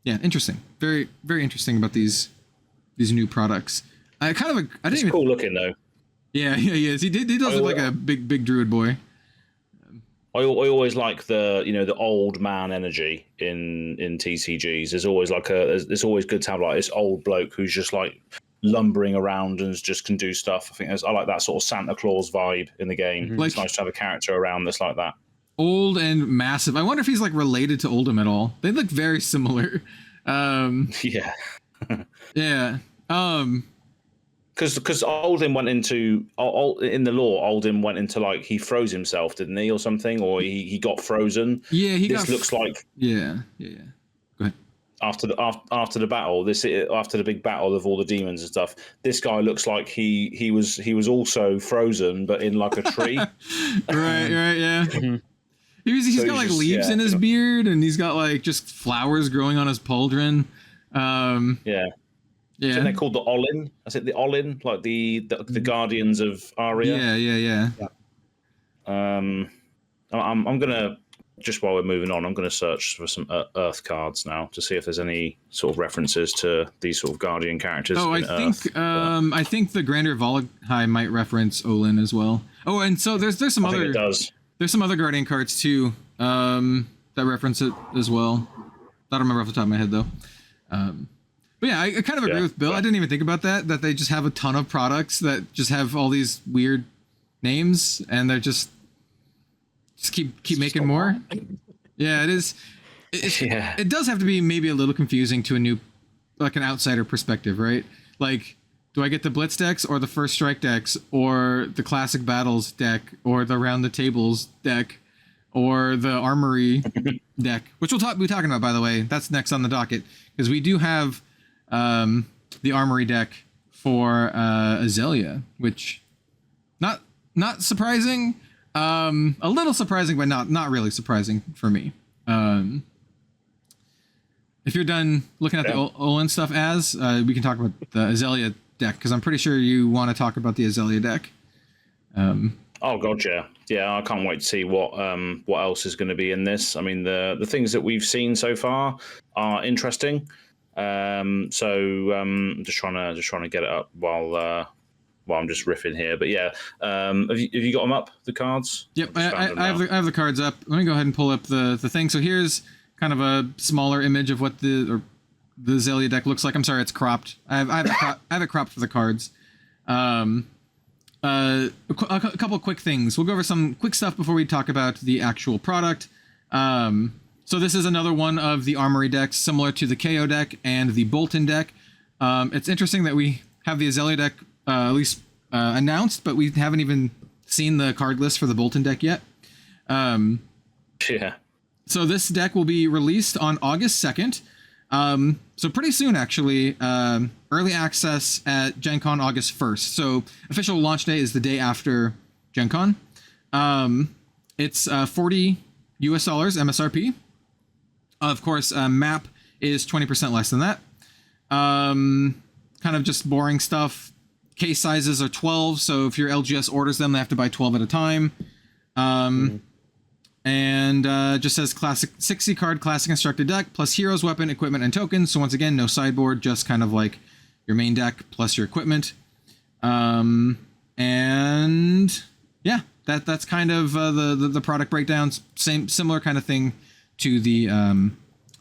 yeah, interesting. Very, very interesting about these new products. I didn't even cool looking though. Yeah, he is. He does look like a big druid boy. I always like the old man energy in TCGs. There's always it's always good to have like this old bloke who's just like lumbering around and just can do stuff. I like that sort of Santa Claus vibe in the game. Mm-hmm. It's nice to have a character around that's like that. Old and massive. I wonder if he's like related to Oldhim at all. They look very similar. Yeah. Yeah. Because Oldhim went into in the lore, Oldhim went into like he froze himself, didn't he, or something, or he got frozen. Yeah, this looks like yeah. Go ahead. After the battle, after the big battle of all the demons and stuff, this guy looks like he was also frozen, but in like a tree. right, yeah. Mm-hmm. He's got like leaves in his beard, and he's got like just flowers growing on his pauldron. Yeah. Yeah. Isn't they called the Olin? Is it the Olin? Like the Guardians of Aria? Yeah. I'm gonna, just while we're moving on, I'm gonna search for some Earth cards now to see if there's any sort of references to these sort of Guardian characters. Oh, I think the Grander Volahai might reference Olin as well. Oh, and so there's some other. It does. There's some other Guardian cards too that reference it as well. I don't remember off the top of my head though. But yeah, I kind of agree with Bill. I didn't even think about that they just have a ton of products that just have all these weird names, and they're just keep making more. Yeah, it is. It does have to be maybe a little confusing to an outsider perspective, right? Like, do I get the Blitz decks or the First Strike decks or the Classic Battles deck or the Round the Tables deck or the Armory deck, which we'll be talking about, by the way. That's next on the docket, because we do have the Armory deck for Azalea, which not surprising, a little surprising, but not really surprising for me. If you're done looking at the Olin stuff, we can talk about the Azalea deck, because I'm pretty sure you want to talk about the Azalea deck. Oh god, yeah. I can't wait to see what else is going to be in this. I mean, the things that we've seen so far are interesting. I'm just trying to get it up while I'm just riffing here. But yeah, have you got them up, the cards? Yep, I have the cards up. Let me go ahead and pull up the thing. So here's kind of a smaller image of what the Azalea deck looks like. I'm sorry, it's cropped. I have it cropped for the cards. A couple of quick things. We'll go over some quick stuff before we talk about the actual product. So this is another one of the Armory decks, similar to the KO deck and the Bolton deck. It's interesting that we have the Azalea deck at least announced, but we haven't even seen the card list for the Bolton deck yet. Yeah. So this deck will be released on August 2nd. So pretty soon, actually. Early access at Gen Con August 1st. So official launch day is the day after Gen Con. It's $40 MSRP. Of course, map is 20% less than that. Kind of just boring stuff. Case sizes are 12, so if your LGS orders them, they have to buy 12 at a time. And just says classic 60 card classic constructed deck plus heroes, weapon, equipment, and tokens. So once again, no sideboard, just kind of like your main deck plus your equipment. And yeah, that's kind of the product breakdowns. Similar kind of thing to the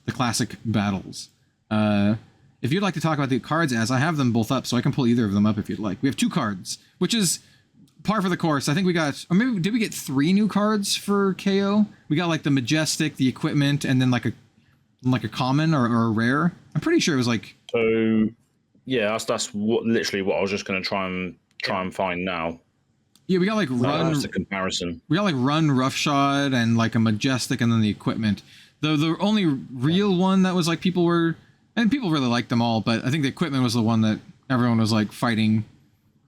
classic battles. If you'd like to talk about the cards, I have them both up, so I can pull either of them up if you'd like. We have 2 cards, which is par for the course. I think we got, or maybe did we get 3 new cards for KO? We got like the Majestic, the equipment, and then like a common or a rare. I'm pretty sure it was like. So yeah, that's literally what I was just going to try and find now. Yeah, we got like That's the comparison. We got like run roughshod and like a majestic, and then the equipment. The only real one that was like people really liked them all, but I think the equipment was the one that everyone was like fighting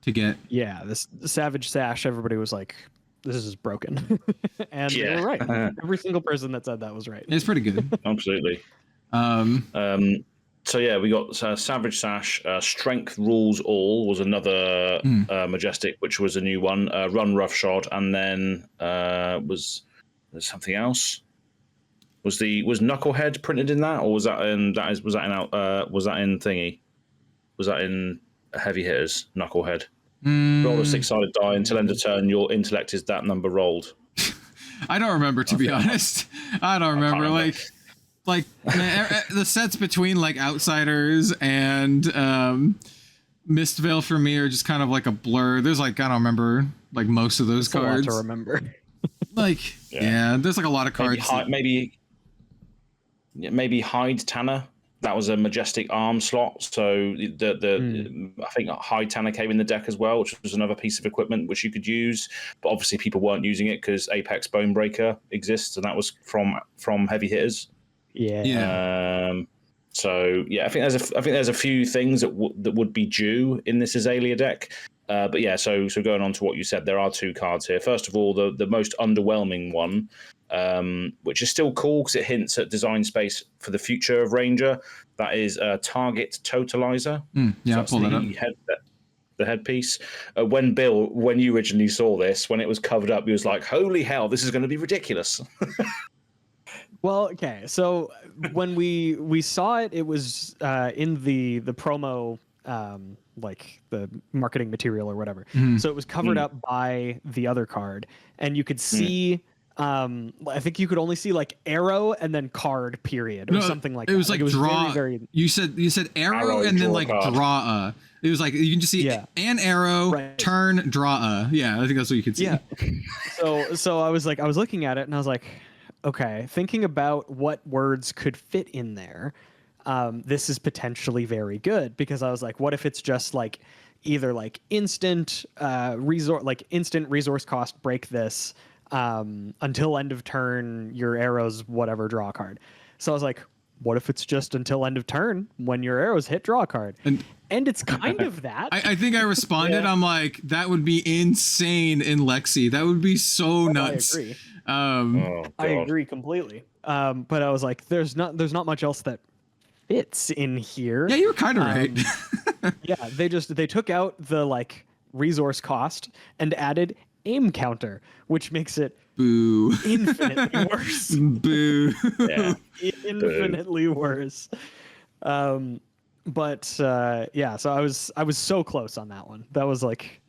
to get. Yeah, this Savage Sash, everybody was like, this is broken. And they were right. Every single person that said that was right. It's pretty good. Absolutely. So yeah, we got Savage Sash. Strength Rules All was another majestic, which was a new one. Run Roughshod, and then was there something else? Was Knucklehead printed in that, or was that in thingy? Was that in Heavy Hitters? Knucklehead. Roll a 6-sided die until end of turn. Your intellect is that number rolled. I don't remember, to be honest. I don't remember. Like the sets between like Outsiders and Mistvale for me are just kind of like a blur. There's like, I don't remember like most of those cards. A lot to remember. Like yeah, there's like a lot of cards. Maybe Hide Tanner. That was a majestic arm slot. So I think Hide Tanner came in the deck as well, which was another piece of equipment which you could use. But obviously people weren't using it because Apex Bonebreaker exists, and that was from Heavy Hitters. Yeah. So yeah, I think there's a few things that would be due in this Azalea deck. But yeah, so going on to what you said, there are 2 cards here. First of all, the most underwhelming one, which is still cool because it hints at design space for the future of Ranger. That is Target Totalizer. Yeah, I'll pull that up. The headpiece. When you originally saw this, when it was covered up, he was like, "Holy hell, this is going to be ridiculous." Well, okay. So when we saw it, it was in the promo, like the marketing material or whatever. So it was covered up by the other card, and you could see. I think you could only see like arrow and then card period or something like that. It was like it was draw. Very... You said arrow and then like card. draw. It was like you can just see an arrow, turn, draw. Yeah, I think that's what you could see. Yeah. So I was looking at it and I was like, okay, thinking about what words could fit in there, this is potentially very good, because I was like, what if it's just like either like instant resource cost, break this until end of turn, your arrows whatever, draw a card. So I was like, what if it's just until end of turn, when your arrows hit, draw a card? And it's kind of that. I think I responded. I'm like, that would be insane in Lexi. That would be so nuts. I agree. I agree completely. But I was like, there's not much else that fits in here. Yeah, you were kind of right. Yeah, they took out the like resource cost and added aim counter, which makes it infinitely worse. Boo. Yeah. Infinitely worse. But yeah, so I was so close on that one. That was like,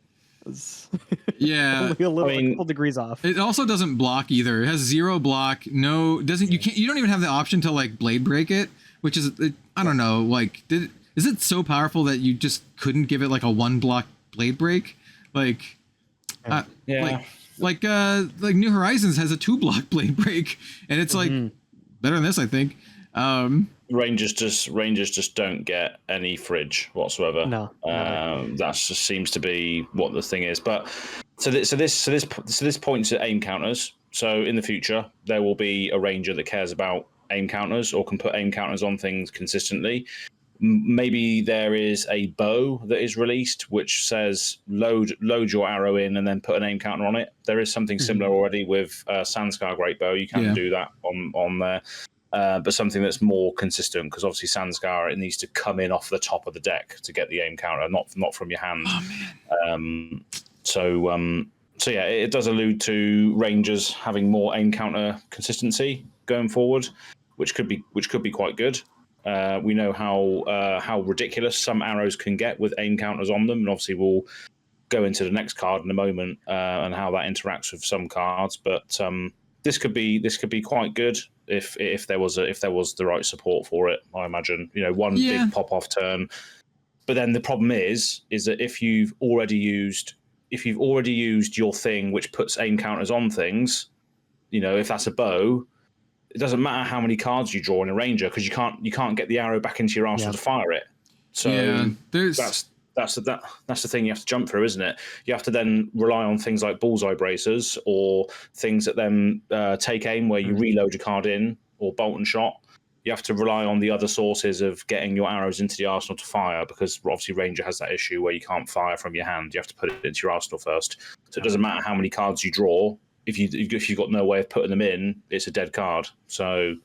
yeah, only a couple degrees off. It also doesn't block either. It has 0 block. No, doesn't. You don't even have the option to like blade break it, which is I don't know. Like, is it so powerful that you just couldn't give it like a 1 block blade break? Like, like New Horizons has a 2 block blade break, and it's like better than this, I think. Rangers just don't get any fridge whatsoever. No, that just seems to be what the thing is. But so this points at aim counters. So in the future, there will be a Ranger that cares about aim counters or can put aim counters on things consistently. Maybe there is a bow that is released which says load your arrow in and then put an aim counter on it. There is something similar already with Sandscar Great Bow. You can do that on there. But something that's more consistent, because obviously Sandscar, it needs to come in off the top of the deck to get the aim counter, not from your hand. Oh, man. So yeah, it does allude to Rangers having more aim counter consistency going forward, which could be quite good. We know how ridiculous some arrows can get with aim counters on them, and obviously we'll go into the next card in a moment and how that interacts with some cards. But this could be quite good if there was the right support for it. I imagine, one big pop off turn. But then the problem is that if you've already used your thing which puts aim counters on things, if that's a bow, it doesn't matter how many cards you draw in a Ranger, because you can't get the arrow back into your arsenal to fire it. So that's the thing you have to jump through, isn't it? You have to then rely on things like bullseye bracers or things that then take aim where you reload your card in, or bolt and shot. You have to rely on the other sources of getting your arrows into the arsenal to fire, because obviously Ranger has that issue where you can't fire from your hand. You have to put it into your arsenal first. So it doesn't matter how many cards you draw. If you've got no way of putting them in, it's a dead card. So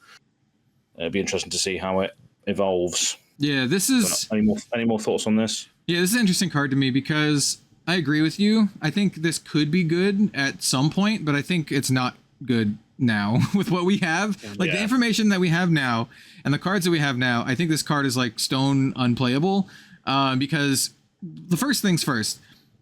it'll be interesting to see how it evolves. Yeah, this is... Any more thoughts on this? Yeah, this is an interesting card to me because I agree with you. I think this could be good at some point, but I think it's not good now with what we have. Like the information that we have now and the cards that we have now, I think this card is like stone unplayable because the first things first,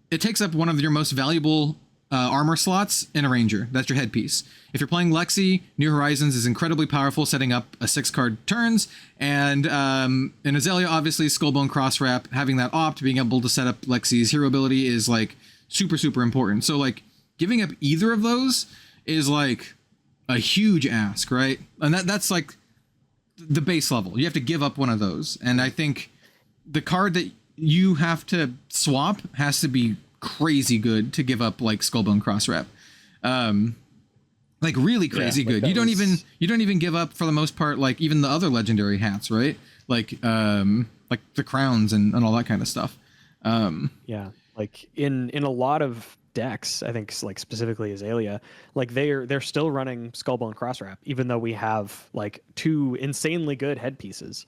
it takes up one of your most valuable armor slots in a Ranger. That's your headpiece. If you're playing Lexi, New Horizons is incredibly powerful, setting up a 6-card turns. And in Azalea, obviously, Skullbone Crosswrap, having that opt, being able to set up Lexi's hero ability is like super, super important. So like giving up either of those is like a huge ask, right? And that's like the base level. You have to give up one of those. And I think the card that you have to swap has to be crazy good to give up like Skullbone Crosswrap. Like really crazy good. You don't even give up for the most part like even the other legendary hats, right? Like the crowns and all that kind of stuff. Yeah, like in a lot of decks, I think like specifically Azalea, like they're still running Skullbone Crosswrap even though we have like 2 insanely good headpieces.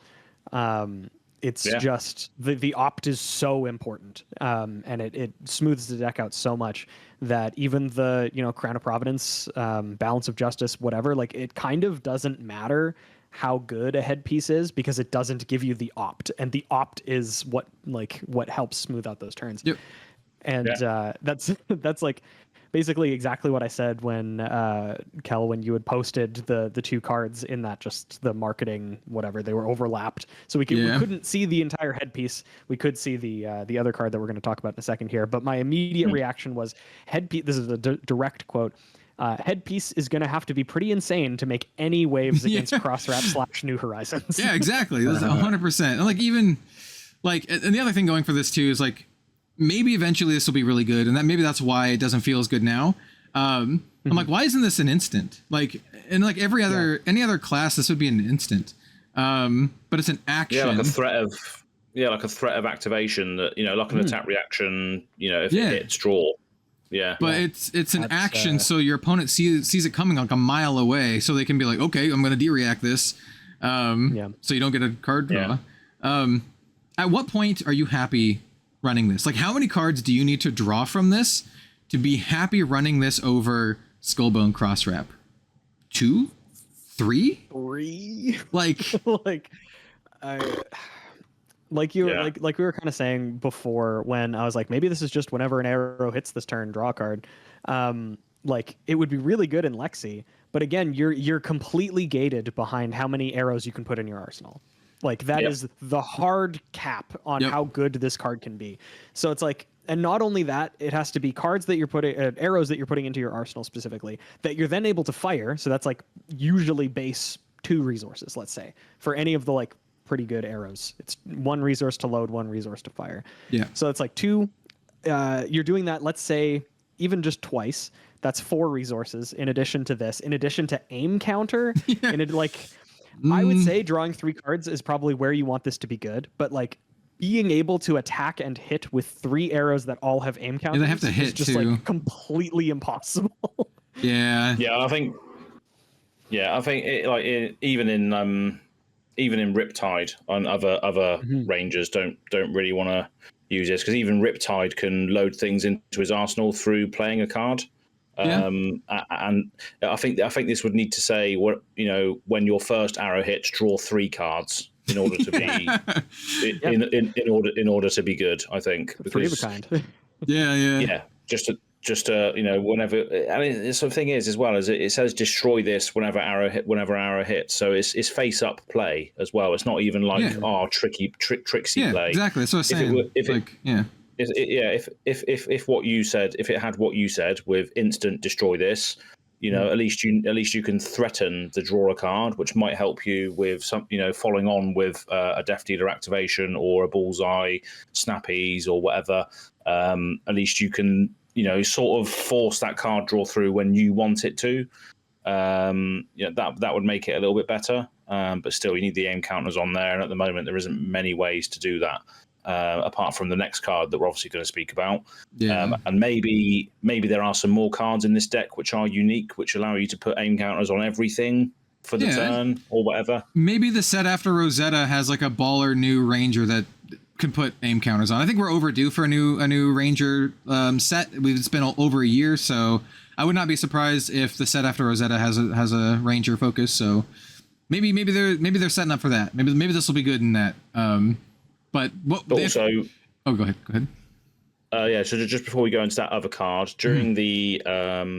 It's just the opt is so important, and it smooths the deck out so much that even the Crown of Providence, Balance of Justice, whatever, like it kind of doesn't matter how good a headpiece is because it doesn't give you the opt, and the opt is what helps smooth out those turns. Yep. And that's like basically exactly what I said when Kel, when you had posted the 2 cards in that, just the marketing whatever, they were overlapped, so we couldn't see the entire headpiece. We could see the other card that we're going to talk about in a second here, but my immediate reaction was headpiece. This is a direct quote. Headpiece is going to have to be pretty insane to make any waves against Crosswrap / New Horizons. Yeah, exactly. That's 100%. And like even like, and the other thing going for this too is like, maybe eventually this will be really good, and maybe that's why it doesn't feel as good now. I'm like, why isn't this an instant? Like, in like any other class, this would be an instant. But it's an action. Yeah, like a threat of activation that like an attack reaction. If it hits draw. Yeah, but it's an action, so your opponent sees it coming like a mile away, so they can be like, okay, I'm going to de-react this. So you don't get a card draw. At what point are you happy running this? Like, how many cards do you need to draw from this to be happy running this over Skullbone Crosswrap? 2? 3? 3? Like like we were kind of saying before when I was like, maybe this is just whenever an arrow hits this turn, draw a card. Like it would be really good in Lexi, but again, you're completely gated behind how many arrows you can put in your arsenal. Like that is the hard cap on how good this card can be. So it's like, and not only that, it has to be cards that you're putting, arrows that you're putting into your arsenal specifically, that you're then able to fire. So that's like usually base 2 resources, let's say, for any of the like pretty good arrows. It's 1 resource to load, 1 resource to fire. Yeah. So it's like 2, you're doing that, let's say, even just twice. That's 4 resources in addition to this, in addition to aim counter. And it like... I would say drawing 3 cards is probably where you want this to be good, but like being able to attack and hit with 3 arrows that all have aim counters, they have to hit is just too. Like completely impossible. Yeah. I think it, like even in Riptide and other Rangers don't really want to use this, because even Riptide can load things into his arsenal through playing a card. And I think this would need to say when your first arrow hits, draw 3 cards in order to be in order to be good. I think because 3 of a kind. Yeah. Just whenever, and the sort of thing is as well as it says destroy this whenever arrow hits. So it's face up play as well. It's not even like tricksy play. Exactly. That's what I'm saying. If what you said, if it had what you said with instant destroy this, at least you can threaten the draw a card, which might help you with some, following on with a Death Dealer activation or a Bullseye, Snappies or whatever. At least you can, sort of force that card draw through when you want it to. That would make it a little bit better. But still, you need the aim counters on there, and at the moment there isn't many ways to do that. Apart from the next card that we're obviously going to speak about. And maybe there are some more cards in this deck which are unique, which allow you to put aim counters on everything for the turn or whatever. Maybe the set after Rosetta has like a baller new Ranger that can put aim counters on. I think we're overdue for a new Ranger set. It's been over a year, so I would not be surprised if the set after Rosetta has a Ranger focus. So maybe they're setting up for that. Maybe this will be good in that. But also, go ahead. So just before we go into that other card, during the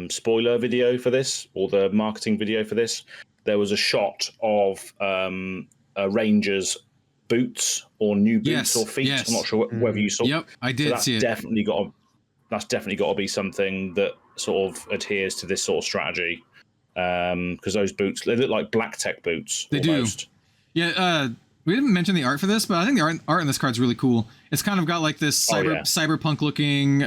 spoiler video for this, or the marketing video for this, there was a shot of a Ranger's boots or new boots or feet. I'm not sure whether you saw. Yep, I did see it. That's definitely got to be something that sort of adheres to this sort of strategy, because those boots, they look like black tech boots. They almost do. Yeah. We didn't mention the art for this, but I think the art in this card's really cool. It's kind of got like this cyberpunk looking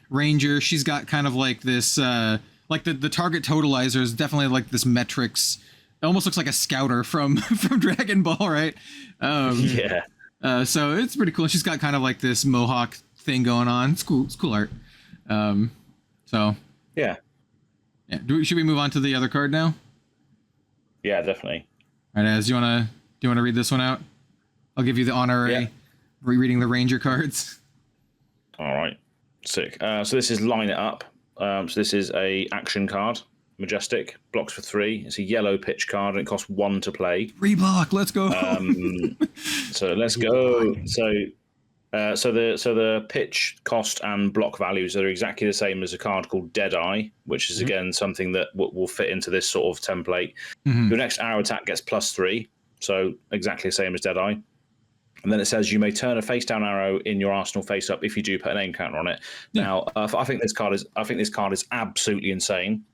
Ranger. She's got kind of like this, like the target totalizer is definitely like this metrics. It almost looks like a scouter from Dragon Ball, right? So it's pretty cool. She's got kind of like this mohawk thing going on. It's cool. It's cool art. Yeah. Should we move on to the other card now? Yeah, definitely. All right, Az, do you want to read this one out? I'll give you the honorary rereading the Ranger cards. All right, sick. So this is Line It Up. So this is a action card, Majestic, blocks for 3. It's a yellow pitch card, and it costs 1 to play. Reblock, let's go. So let's go. So the pitch, cost, and block values are exactly the same as a card called Deadeye, which is again something that will fit into this sort of template. Your next arrow attack gets +3. So exactly the same as Deadeye. And then it says you may turn a face down arrow in your arsenal face up if you do put an aim counter on it. Now, I think this card is absolutely insane.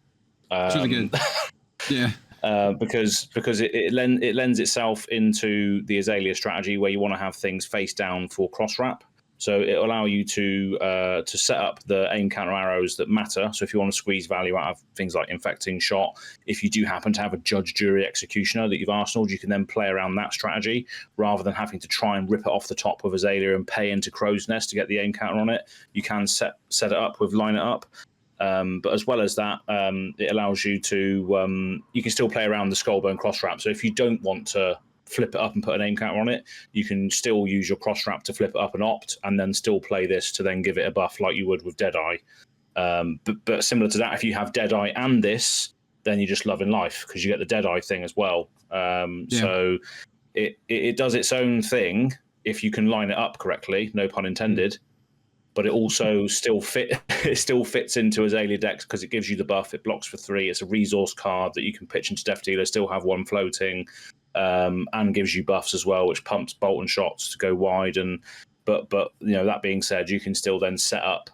It's really good. Because it lends itself into the Azalea strategy where you want to have things face down for cross wrap. So it'll allow you to set up the aim counter arrows that matter. So if you want to squeeze value out of things like infecting shot, if you do happen to have a judge, jury, executioner that you've arsenaled, you can then play around that strategy rather than having to try and rip it off the top with Azalea and pay into Crow's Nest to get the aim counter on it. You can set it up with Line It Up. But as well as that, it allows you to you can still play around the Skullbone cross wrap. So if you don't want to flip it up and put an aim counter on it, you can still use your cross wrap to flip it up and opt, and then still play this to then give it a buff like you would with Deadeye. But similar to that, if you have Deadeye and this, then you're just loving life because you get the Deadeye thing as well. So it does its own thing if you can line it up correctly, no pun intended. But it also still fits into Azalea decks because it gives you the buff. It blocks for 3. It's a resource card that you can pitch into Death Dealer, still have 1 floating, and gives you buffs as well, which pumps bolt and shots to go wide. But that being said, you can still then set up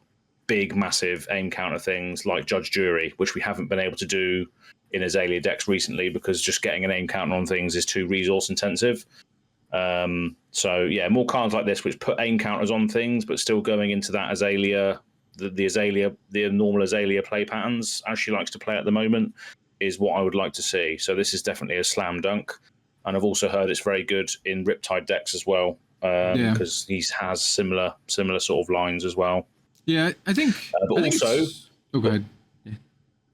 big, massive aim counter things like Judge Jury, which we haven't been able to do in Azalea decks recently because just getting an aim counter on things is too resource intensive. More cards like this which put aim counters on things but still going into that Azalea, the normal Azalea play patterns as she likes to play at the moment is what I would like to see. So this is definitely a slam dunk, and I've also heard it's very good in Riptide decks as well, because he has similar sort of lines as well. Yeah, I think. Go ahead.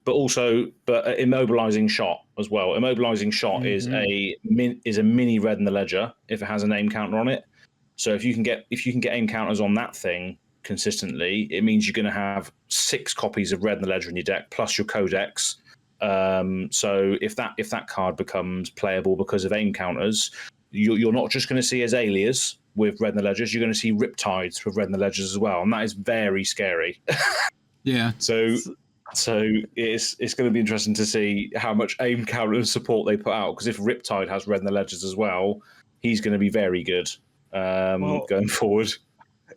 But immobilizing shot as well. Immobilizing shot is a mini Red in the Ledger if it has an aim counter on it. So if you can get aim counters on that thing consistently, it means you're going to have 6 copies of Red in the Ledger in your deck plus your Codex. So if that card becomes playable because of aim counters, you're not just going to see Azaleas with Red in the Ledgers. You're going to see Riptides with Red in the Ledgers as well, and that is very scary. Yeah. So it's going to be interesting to see how much aim counter support they put out, because if Riptide has Red in the Ledgers as well, he's going to be very good going forward.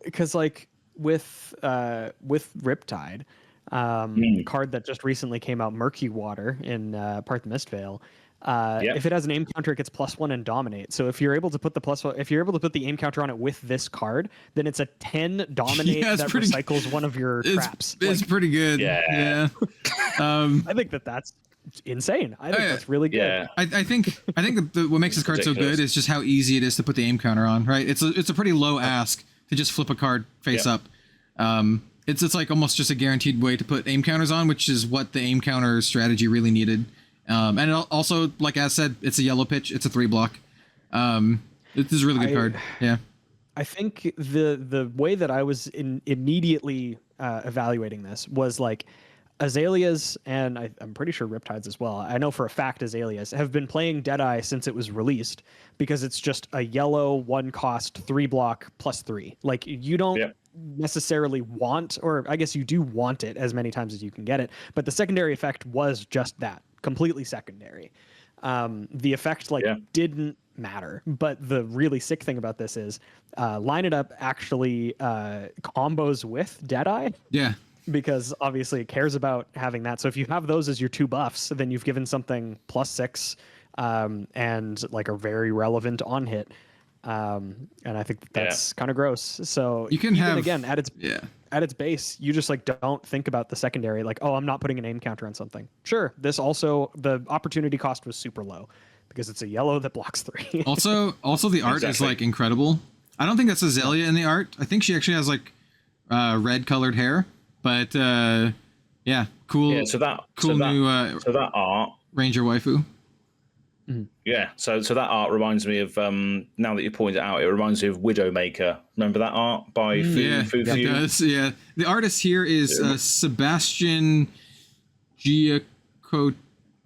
Because like with Riptide, card that just recently came out, Murky Water in Part the Mistvale. Yep. If it has an aim counter, it gets +1 and dominate. So if you're able to put the aim counter on it with this card, then it's a 10 dominate that recycles one of your traps. It's pretty good. Yeah. I think that's insane. I think that's really good. Yeah. I think what makes this card so good is just how easy it is to put the aim counter on. Right. It's a pretty low ask to just flip a card face up. It's like almost just a guaranteed way to put aim counters on, which is what the aim counter strategy really needed. And it also, like I said, it's a yellow pitch. It's a 3-block. This is a really good card. Yeah. I think the way that I was immediately evaluating this was like Azaleas, and I'm pretty sure Riptides as well. I know for a fact Azaleas have been playing Deadeye since it was released because it's just a yellow 1-cost 3-block +3. Like you don't necessarily want, or I guess you do want it as many times as you can get it, but the secondary effect was just that, completely secondary. The effect didn't matter, but the really sick thing about this is Line It Up actually combos with Deadeye. Yeah. Because obviously it cares about having that. So if you have those as your 2 buffs, then you've given something +6 and like a very relevant on hit. And I think that's kind of gross. So you can have, again, at its base, you just like don't think about the secondary. Like, oh, I'm not putting an aim counter on something. Sure. This also, the opportunity cost was super low because it's a yellow that blocks 3. also the art is like incredible. I don't think that's Azalea in the art. I think she actually has like red colored hair. But cool. Yeah, new that art, Ranger waifu. Yeah, so that art reminds me of now that you point it out, it reminds me of Widowmaker. Remember that art by Fu? It does. Yeah, the artist here is Sebastian Giacotimo.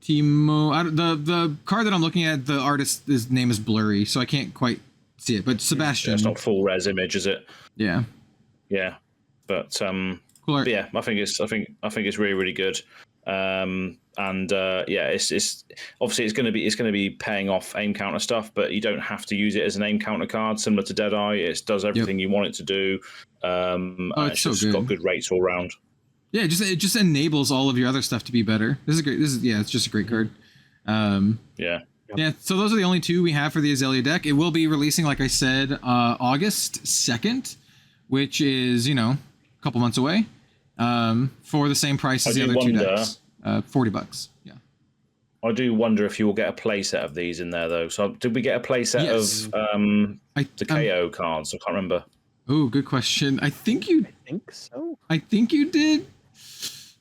The card that I'm looking at, the artist's name is blurry, so I can't quite see it. But Sebastian. Yeah, it's not full res image, is it? Yeah. Yeah, but cool art. But yeah, I think it's really, really good. It's obviously it's going to be paying off aim counter stuff, but you don't have to use it as an aim counter card. Similar to Deadeye, it does everything you want it to do. It's just got good rates all round. Yeah, it just enables all of your other stuff to be better. This is great. It's just a great card. Yeah. So those are the only 2 we have for the Azalea deck. It will be releasing, like I said, August 2nd, which is a couple months away. For the same price as the other 2 decks. $40. Yeah. I do wonder if you will get a playset of these in there though. So did we get a playset of the KO cards? I can't remember. Oh, good question. I think so. I think you did.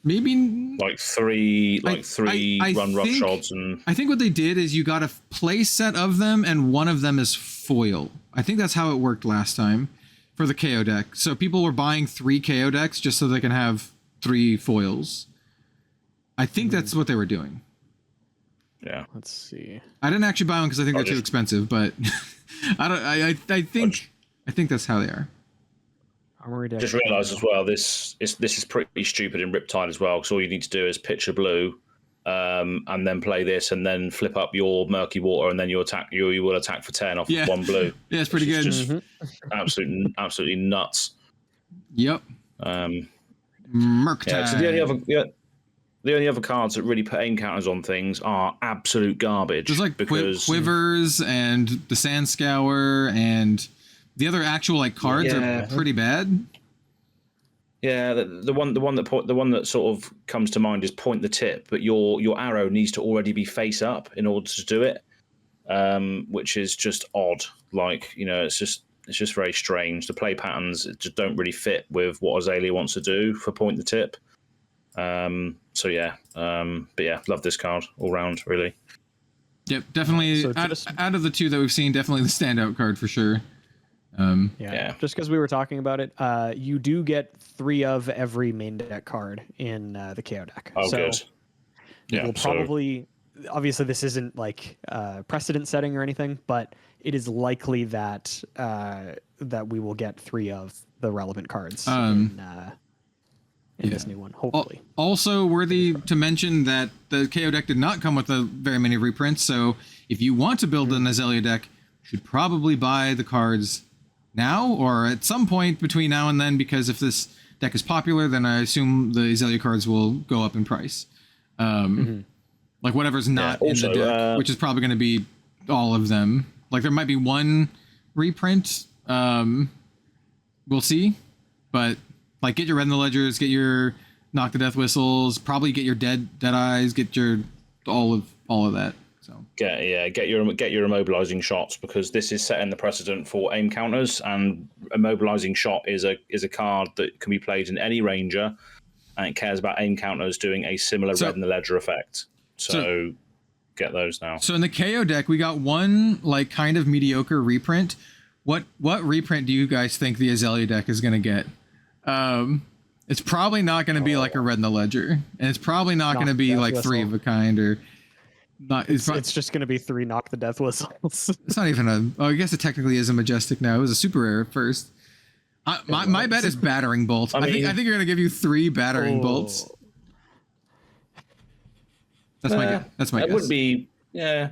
Maybe like three run roughshods, and I think what they did is you got a playset of them, and one of them is foil. I think that's how it worked last time for the KO deck. So people were buying 3 KO decks just so they can have 3 foils. I think that's what they were doing. Yeah. Let's see. I didn't actually buy one because I think they're too expensive, but I think that's how they are. Armory deck. Just realised as well, this is pretty stupid in Riptide as well, because all you need to do is pitch a blue, and then play this, and then flip up your Murky Water, and then you will attack for 10 off of 1 blue. Yeah, it's pretty good. Just absolutely nuts. Yep. Murktide. Yeah, so the only other cards that really put aim counters on things are absolute garbage. There's like Quivers and the Sand Scour, and the other actual cards are pretty bad. Yeah, the one that sort of comes to mind is Point the Tip, but your arrow needs to already be face up in order to do it, which is just odd. It's just very strange. The play patterns just don't really fit with what Azalea wants to do for Point the Tip. Love this card all round, really. Yep, definitely. Out of the 2 that we've seen, definitely the standout card for sure. Just because we were talking about it, you do get 3 of every main deck card in the KO deck. Oh, so good. Yeah, we'll probably. Obviously, this isn't like precedent setting or anything, but it is likely that that we will get 3 of the relevant cards in this new one, hopefully. Also worthy to mention that the KO deck did not come with very many reprints, so if you want to build an Azalea deck, you should probably buy the cards now or at some point between now and then, because if this deck is popular, then I assume the Azalea cards will go up in price. Like whatever's not also, in the deck, which is probably going to be all of them. Like there might be one reprint. We'll see. But like get your Red in the Ledgers, get your Knock the Death Whistles, probably get your Dead Eyes, get your all of that. So get your immobilizing shots, because this is setting the precedent for aim counters, and immobilizing shot is a card that can be played in any ranger, and it cares about aim counters doing a similar Red in the Ledger effect. So get those now. So in the KO deck, we got one like kind of mediocre reprint. What reprint do you guys think the Azalea deck is going to get? It's probably not going to be like a Red in the Ledger, and it's probably not going to be like Three of a Kind or not. It's just going to be 3 Knock the Death Whistles. It's not even a. Oh, I guess it technically is a Majestic now. It was a super rare at first. My bet is Battering Bolt. I think you're going to give you 3 Battering Bolts. That's my guess. That's my guess. It would be, yeah.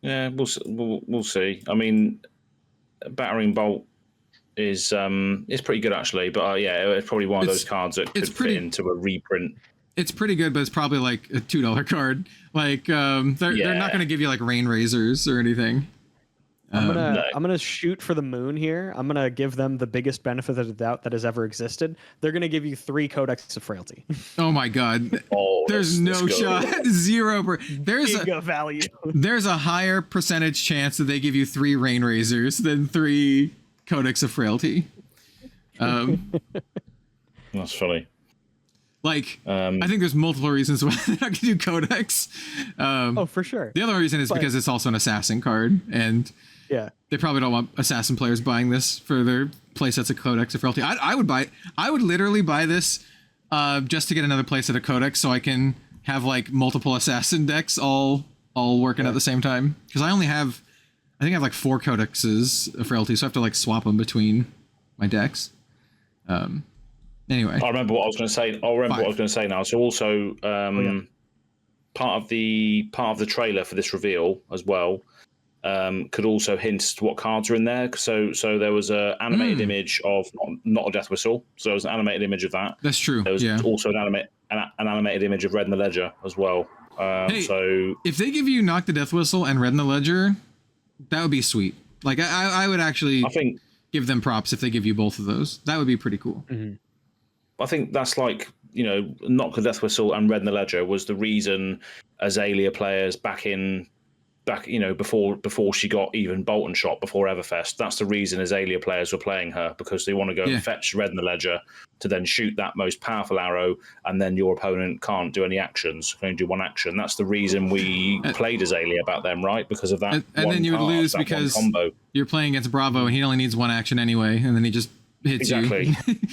We'll see. I mean, Battering Bolt is pretty good actually, but it's probably one of those cards that could fit into a reprint. It's pretty good, but it's probably like a $2 card. Like they're not going to give you like Rain Razors or anything. I'm gonna shoot for the moon here. I'm gonna give them the biggest benefit of the doubt that has ever existed. They're gonna give you 3 Codex of Frailty. Oh my god! There's no shot. 0. There's a value. There's a higher percentage chance that they give you 3 Rain Razors than 3 Codex of Frailty. That's funny. Like, I think there's multiple reasons why they're not going to do Codex. For sure. The other reason is because it's also an assassin card, and they probably don't want assassin players buying this for their playsets of Codex of Frailty. I would literally buy this just to get another playset of Codex, so I can have like multiple assassin decks all working at the same time. Because I think I have like 4 Codexes of Frailty, so I have to like swap them between my decks. Anyway, I remember what I was going to say. What I was going to say now. So also, part of the trailer for this reveal as well could also hint to what cards are in there. So there was an animated image of not a Death Whistle. So there was an animated image of that. That's true. There was also an animated image of Red in the Ledger as well. So if they give you Knock the Death Whistle and Red in the Ledger, that would be sweet. Like I would actually, give them props if they give you both of those. That would be pretty cool. Mm-hmm. I think that's like, Knock the Death Whistle and Red in the Ledger was the reason Azalea players back before she got even Bolt and Shot, before Everfest. That's the reason Azalea players were playing her, because they want to go and fetch Red in the Ledger to then shoot that most powerful arrow, and then your opponent can't do any actions, can only do one action. That's the reason we played Azalea back then, right? Because of that. And then you would lose because you're playing against Bravo and he only needs 1 action anyway, and then he just hits you.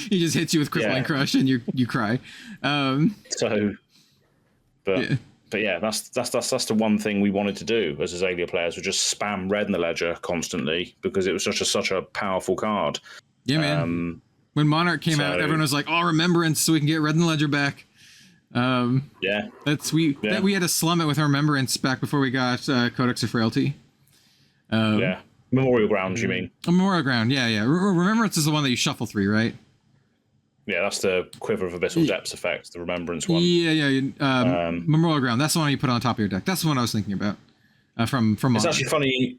He just hits you with Crippling Crush and you cry. But yeah, that's the one thing we wanted to do as Azalea players, was just spam Red in the Ledger constantly, because it was such a powerful card. Yeah, man. When Monarch came out, everyone was like, "Oh, Remembrance, so we can get Red in the Ledger back." That's we had to slum it with Remembrance back before we got Codex of Frailty. Memorial Grounds, you mean? Memorial Ground, yeah. Remembrance is the one that you shuffle 3, right? Yeah, that's the Quiver of Abyssal Depths effect, the Remembrance one. Yeah. Memorial Ground, that's the one you put on top of your deck. That's the one I was thinking about. From it's actually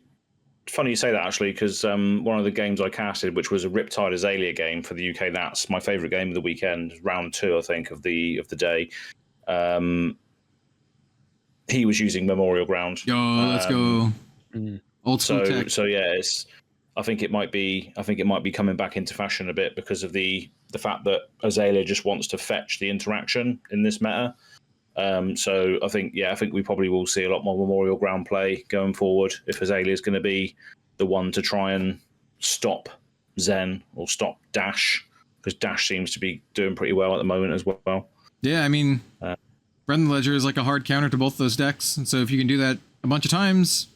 funny you say that, actually, because one of the games I casted, which was a Riptide Azalea game for the UK, that's my favourite game of the weekend, round 2, I think, of the day. He was using Memorial Ground. Yo, let's go. Old school tech. So yeah, I think it might be coming back into fashion a bit, because of the fact that Azalea just wants to fetch the interaction in this meta. So I think we probably will see a lot more Memorial Ground play going forward, if Azalea is going to be the one to try and stop Zen or stop Dash, because Dash seems to be doing pretty well at the moment as well. Yeah, I mean, Red in the Ledger is like a hard counter to both those decks, and so if you can do that a bunch of times,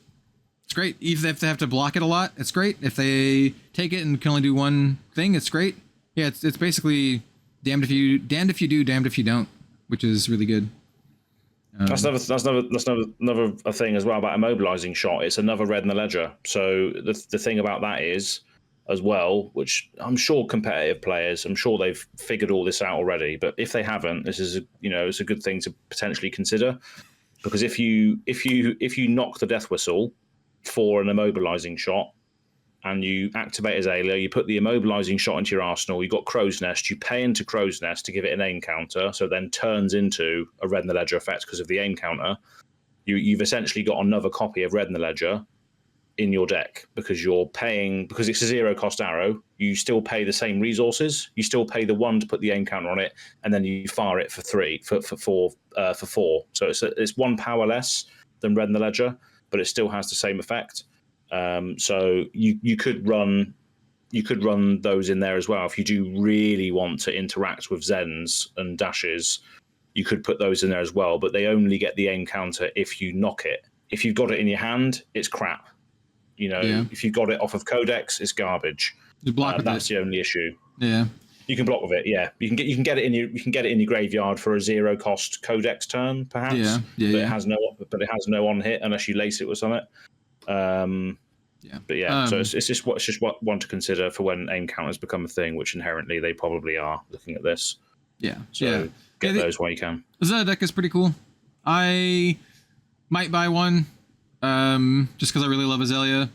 it's great. Even if they have to block it a lot, it's great. If they take it and can only do one thing, it's great. Yeah, it's basically damned if you do, damned if you don't, which is really good. That's another thing as well about immobilizing shot. It's another Red in the Ledger. So the thing about that is, as well, which I'm sure competitive players, I'm sure they've figured all this out already. But if they haven't, this is it's a good thing to potentially consider, because if you knock the death whistle for an immobilizing shot and you activate Azalea, you put the immobilizing shot into your arsenal, you got Crow's Nest, you pay into Crow's Nest to give it an aim counter, so it then turns into a Red in the Ledger effect because of the aim counter. You've essentially got another copy of Red in the Ledger in your deck, because you're paying, because it's a 0 cost arrow, you still pay the same resources, you still pay the 1 to put the aim counter on it, and then you fire it for 4. So it's 1 power less than Red in the Ledger, but it still has the same effect. So you could run those in there as well. If you do really want to interact with Zens and dashes, you could put those in there as well, but they only get the aim counter if you knock it. If you've got it in your hand, it's crap. If you got it off of Codex, it's garbage. You block with that's it. the only issue. Yeah, you can block with it. Yeah, you can get it in your graveyard for a 0 cost Codex turn, perhaps. But it has no on hit unless you lace it with something. But yeah, so it's just one to consider for when aim counters become a thing, which inherently they probably are looking at this. Yeah, so get those while you can. The deck is pretty cool. I might buy one. Just because I really love Azalea.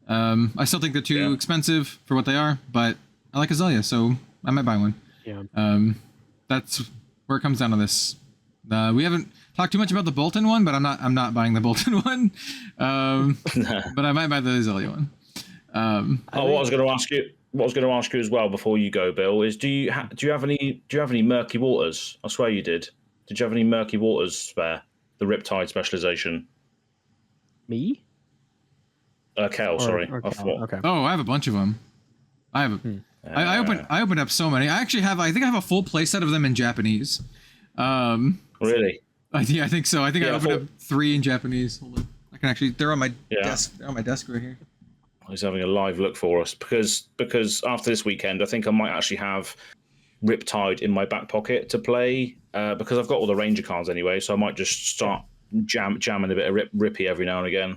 I still think they're too expensive for what they are, but I like Azalea, so I might buy one. Yeah. That's where it comes down to this. We haven't talked too much about the Bolton one, but I'm not buying the Bolton one. But I might buy the Azalea one. What I was going to ask you as well before you go, Bill, is do you have any murky waters? I swear you did. Did you have any murky waters spare? The Riptide specialization. Me? Kel, sorry. Or I Kel, thought. okay. Oh, I have a bunch of them. I opened up so many. I think I have a full playset of them in Japanese. Really? Yeah, I think so. I think I opened up 3 in Japanese. Hold on. I can actually. They're on my desk. They're on my desk right here. He's having a live look for us because after this weekend, I think I might actually have Riptide in my back pocket to play because I've got all the Ranger cards anyway. So I might just start jamming a bit of Rippy every now and again.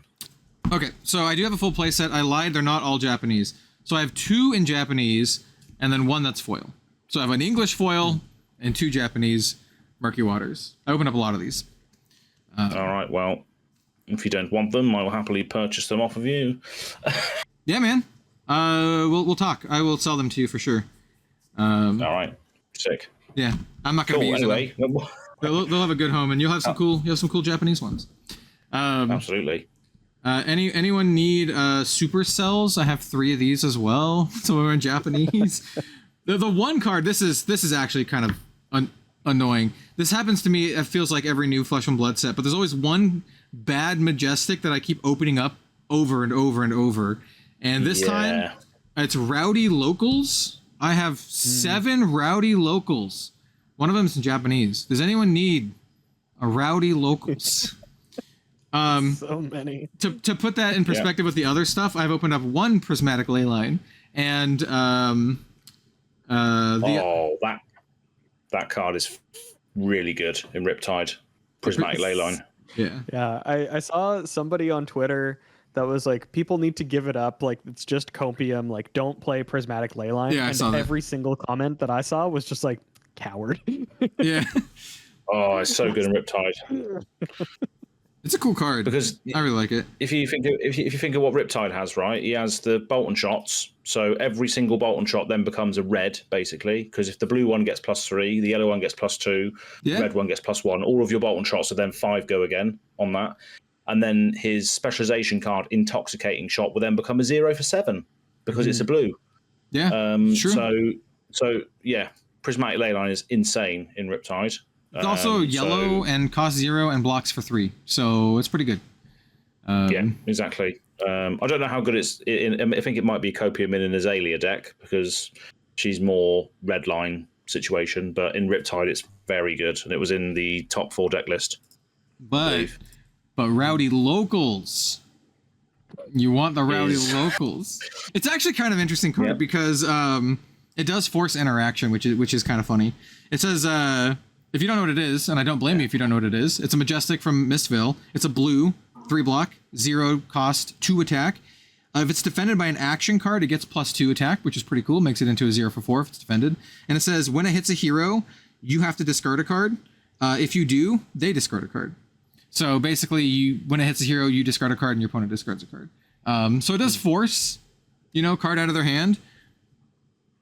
Okay, so I do have a full playset. I lied, they're not all Japanese. So I have 2 in Japanese, and then 1 that's foil. So I have an English foil and 2 Japanese Murky Waters. I opened up a lot of these. All right, well, if you don't want them, I will happily purchase them off of you. Yeah, man. We'll talk. I will sell them to you for sure. All right, sick. Yeah, I'm not going to be using anyway. them. They'll have a good home, and you'll have some cool Japanese ones. Absolutely. Anyone need supercells? I have 3 of these as well. So we're in Japanese. the one card. This is actually kind of annoying. This happens to me. It feels like every new Flesh and Blood set, but there's always one bad Majestic that I keep opening up over and over and over. And this time, it's Rowdy Locals. I have 7 Rowdy Locals. One of them is in Japanese. Does anyone need a Rowdy Locals? So many. To put that in perspective with the other stuff, I've opened up 1 Prismatic Leyline, and that card is really good in Riptide. Prismatic Leyline. Yeah. I saw somebody on Twitter that was like, people need to give it up. Like, it's just copium. Like, don't play Prismatic Leyline. Yeah, I saw that. Every single comment that I saw was just like, coward. Yeah. Oh, it's so good in Riptide. It's a cool card because I really like it. If you think of what Riptide has, right? He has the Bolton shots. So every single Bolton shot then becomes a red, basically. Because if the blue one gets +3, the yellow one gets +2, the red one gets +1. All of your Bolton shots are then 5 go again on that. And then his specialization card, Intoxicating Shot, will then become a 0 for 7 because it's a blue. Yeah, true. So yeah, Prismatic Leyline is insane in Riptide. It's also yellow and costs 0 and blocks for 3, so it's pretty good. Yeah, exactly. I don't know how good it's in. I think it might be copium in an Azalea deck because she's more red line situation, but in Riptide it's very good, and it was in the top 4 deck list. But Rowdy Locals. You want the Rowdy Locals. It's actually kind of interesting card because it does force interaction, which is kind of funny. It says if you don't know what it is, and I don't blame you if you don't know what it is, it's a Majestic from Mistville. It's a blue, 3 block, 0 cost, 2 attack. If it's defended by an action card, it gets +2 attack, which is pretty cool. Makes it into a 0/4 if it's defended. And it says when it hits a hero, you have to discard a card. If you do, they discard a card. So basically, when it hits a hero, you discard a card and your opponent discards a card. So it does force, card out of their hand.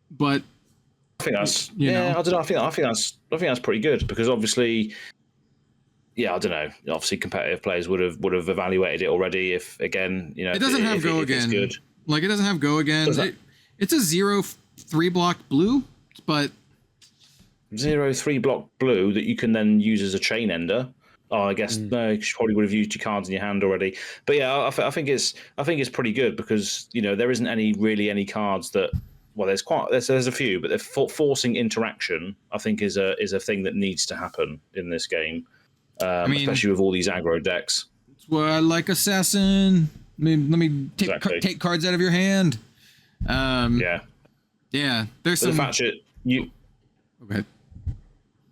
But I think that's I don't know. I think that's pretty good because obviously. Yeah, I don't know. Obviously, competitive players would have evaluated it already. If again, it doesn't have go again. Good. Like it doesn't have go again. It's a 0/3 block blue, but 0/3 block blue that you can then use as a chain ender. Oh, I guess no, you probably would have used your cards in your hand already. But yeah, I think it's pretty good because there isn't any cards that. Well, there's a few, but they're forcing interaction. I think is a thing that needs to happen in this game. Especially with all these aggro decks. That's why I like Assassin. Let me take cards out of your hand. Yeah. There's some. The fact that you. Okay.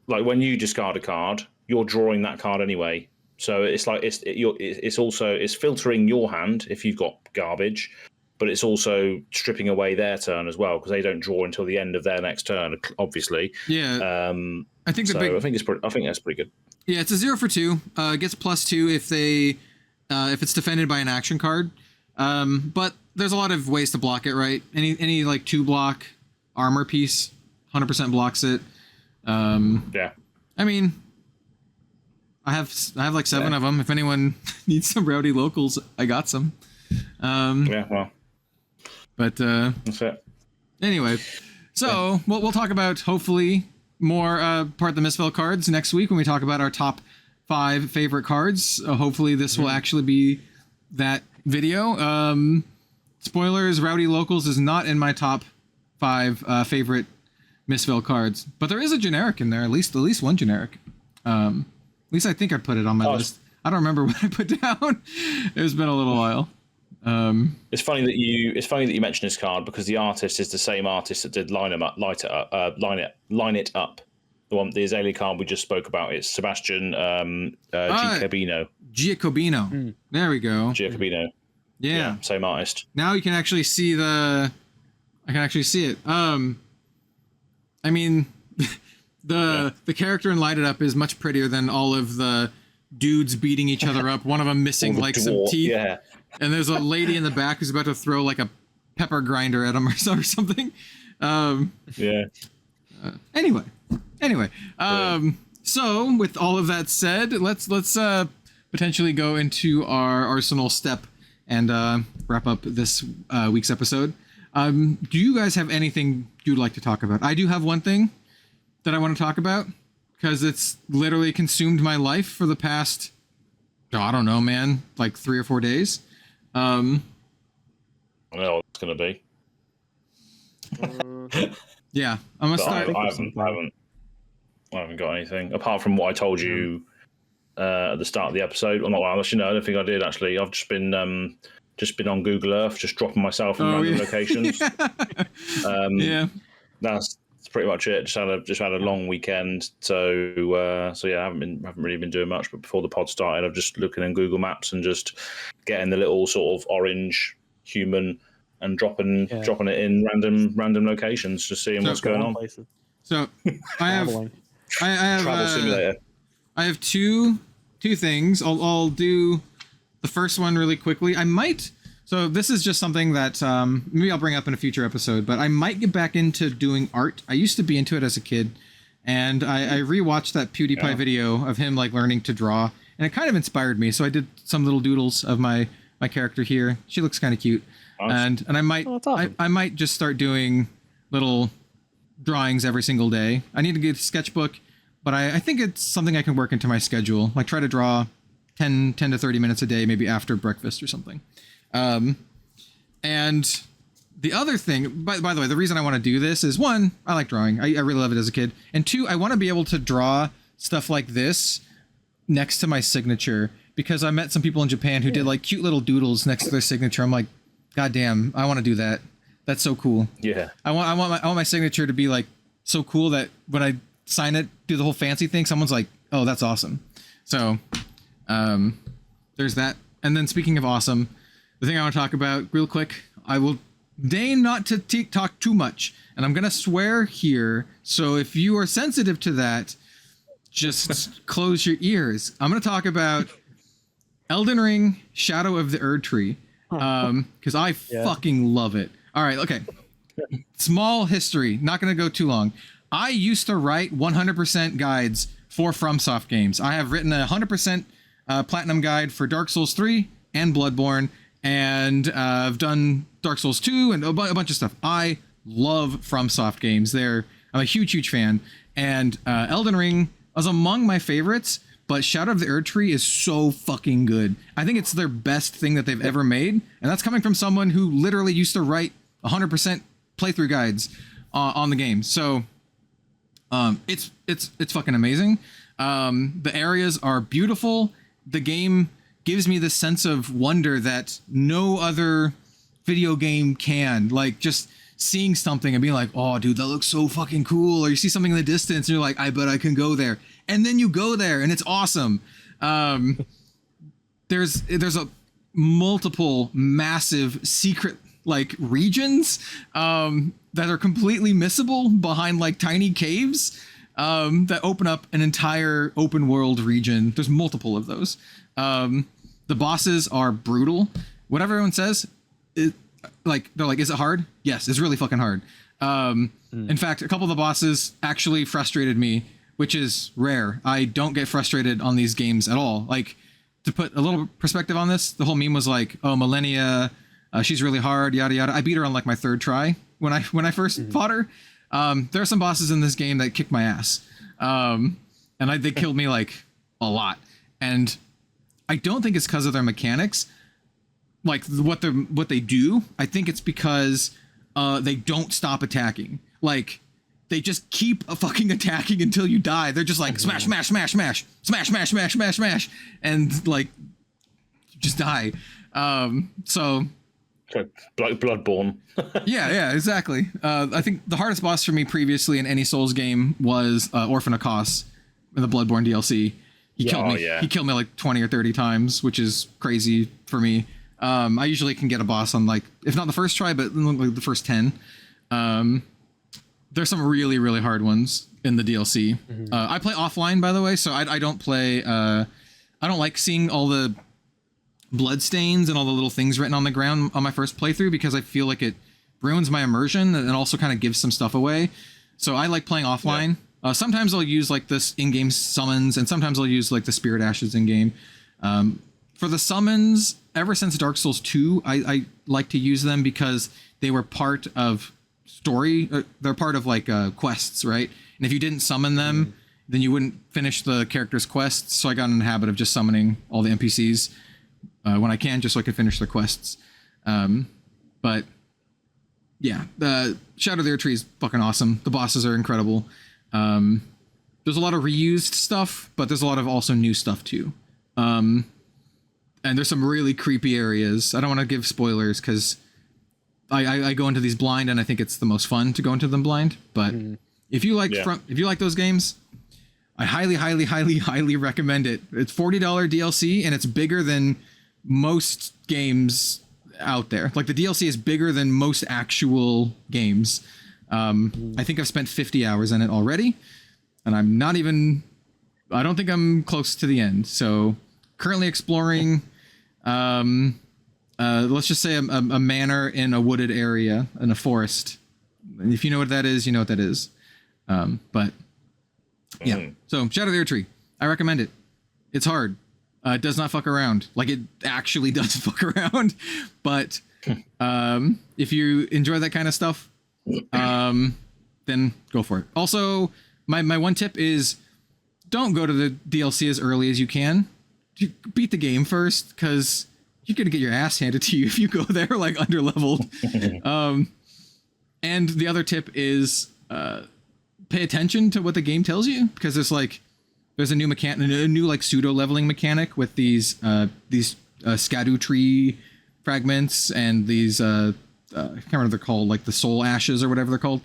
Like when you discard a card, you're drawing that card anyway. So it's like it's filtering your hand if you've got garbage, but it's also stripping away their turn as well because they don't draw until the end of their next turn. Obviously. Yeah. I think I think that's pretty good. Yeah, it's a 0/2. It gets +2 if it's defended by an action card. But there's a lot of ways to block it, right? Any like 2-block armor piece, 100% blocks it. Yeah. I mean, I have like 7 of them. If anyone needs some rowdy locals, I got some. Yeah. Well. But that's it. Anyway, so we'll talk about hopefully. More part of the Misfell cards next week when we talk about our top 5 favorite cards. Hopefully this will actually be that video. Spoilers, Rowdy Locals is not in my top 5 favorite Misfell cards, but there is a generic in there, at least one generic. At least I think I put it on my list. I don't remember what I put down. It's been a little while. It's funny that you mention this card because the artist is the same artist that did Line It Up. The Azalea card we just spoke about. It's Sebastian Giacobino. Giacobino. There we go. Giacobino. Yeah, same artist. Now you can actually see I can actually see it. I mean, the character in Light It Up is much prettier than all of the dudes beating each other up. One of them missing like some teeth. Yeah. And there's a lady in the back who's about to throw like a pepper grinder at him or something. Anyway. So with all of that said, let's potentially go into our Arsenal step and wrap up this week's episode. Do you guys have anything you'd like to talk about? I do have one thing that I want to talk about because it's literally consumed my life for the past, I don't know, man, like 3 or 4 days. I know what it's gonna be. Yeah, I'm gonna start. I haven't got anything apart from what I told you at the start of the episode. Well, I don't think I did actually. I've just been on Google Earth, just dropping myself in random locations. That's pretty much it. Just had a long weekend, so yeah, I haven't really been doing much. But before the pod started, I'm just looking in Google Maps and just getting the little sort of orange human and dropping it in random locations, just seeing what's going on. So I have travel simulator. I have two things. I'll do the first one really quickly. So this is just something that maybe I'll bring up in a future episode, but I might get back into doing art. I used to be into it as a kid, and I rewatched that PewDiePie video of him like learning to draw, and it kind of inspired me. So I did some little doodles of my character here. She looks kind of cute, awesome. and I might awesome. I might just start doing little drawings every single day. I need to get a sketchbook, but I think it's something I can work into my schedule. Like try to draw 10 to 30 minutes a day, maybe after breakfast or something. And the other thing, by the way, the reason I want to do this is 1, I like drawing. I really love it as a kid. And 2, I want to be able to draw stuff like this next to my signature, because I met some people in Japan who did like cute little doodles next to their signature. I'm like, God damn, I want to do that. That's so cool. Yeah. I want my signature to be like so cool that when I sign it, do the whole fancy thing, someone's like, oh, that's awesome. So, there's that. And then speaking of awesome, the thing I want to talk about real quick, I will deign not to talk too much, and I'm gonna swear here. So if you are sensitive to that, just close your ears. I'm gonna talk about Elden Ring: Shadow of the Erd Tree, because I fucking love it. All right, okay. Small history, not gonna go too long. I used to write 100% guides for FromSoft games. I have written a 100% platinum guide for Dark Souls 3 and Bloodborne, and I've done Dark Souls 2 and a bunch of stuff. I love FromSoft games. I'm a huge fan. And Elden Ring was among my favorites, but Shadow of the Erd Tree is so fucking good. I think it's their best thing that they've ever made, and that's coming from someone who literally used to write 100% playthrough guides on the game. So it's fucking amazing. The areas are beautiful. The game gives me this sense of wonder that no other video game can. Like, just seeing something and being like, oh dude, that looks so fucking cool. Or you see something in the distance and you're like, I bet I can go there. And then you go there and it's awesome. There's a multiple massive secret like regions that are completely missable behind like tiny caves that open up an entire open world region. There's multiple of those. The bosses are brutal. What everyone says, they're like, is it hard? Yes, it's really fucking hard. In fact, a couple of the bosses actually frustrated me, which is rare. I don't get frustrated on these games at all. Like, to put a little perspective on this, the whole meme was like, oh, Millennia, she's really hard, yada yada. I beat her on like my third try when I first fought her. There are some bosses in this game that kick my ass, and they killed me like a lot. And I don't think it's because of their mechanics, like what they do. I think it's because they don't stop attacking. Like, they just keep fucking attacking until you die. They're just like smash, smash, smash, smash, smash, smash, smash, smash, smash, and like just die. So like Bloodborne. yeah, exactly. I think the hardest boss for me previously in any Souls game was Orphan of Kos in the Bloodborne DLC. He killed me. He killed me like 20 or 30 times, which is crazy for me. I usually can get a boss on like, if not the first try, but like the first 10. There's some really, really hard ones in the DLC. I play offline, by the way, so I don't play. I don't like seeing all the blood stains and all the little things written on the ground on my first playthrough, because I feel like it ruins my immersion and also kind of gives some stuff away. So I like playing offline. Yeah. Sometimes I'll use like this in-game summons, and sometimes I'll use like the Spirit Ashes in-game. For the summons, ever since Dark Souls 2, I like to use them because they were part of story. They're part of like quests, right? And if you didn't summon them, then you wouldn't finish the character's quests. So I got in the habit of just summoning all the NPCs when I can, just so I could finish their quests. But yeah, the Shadow of the Erd Tree is fucking awesome. The bosses are incredible. There's a lot of reused stuff, but there's a lot of also new stuff too. And there's some really creepy areas. I don't want to give spoilers because I go into these blind, and I think it's the most fun to go into them blind. But if you like if you like those games, I highly recommend it. It's $40 DLC, and it's bigger than most games out there. Like, the DLC is bigger than most actual games. I think I've spent 50 hours in it already, and I don't think I'm close to the end. So currently exploring, let's just say a manor in a wooded area in a forest. And if you know what that is, you know what that is. But yeah, so Shadow of the Erd Tree, I recommend it. It's hard. It does not fuck around. Like, it actually does fuck around. But if you enjoy that kind of stuff, then go for it. Also, my one tip is don't go to the DLC as early as you can. You beat the game first, because you're gonna get your ass handed to you if you go there like underleveled. And the other tip is pay attention to what the game tells you, because there's a new mechanic, a new like pseudo leveling mechanic with these Scadu tree fragments and these I can't remember what they're called, like the soul ashes or whatever they're called.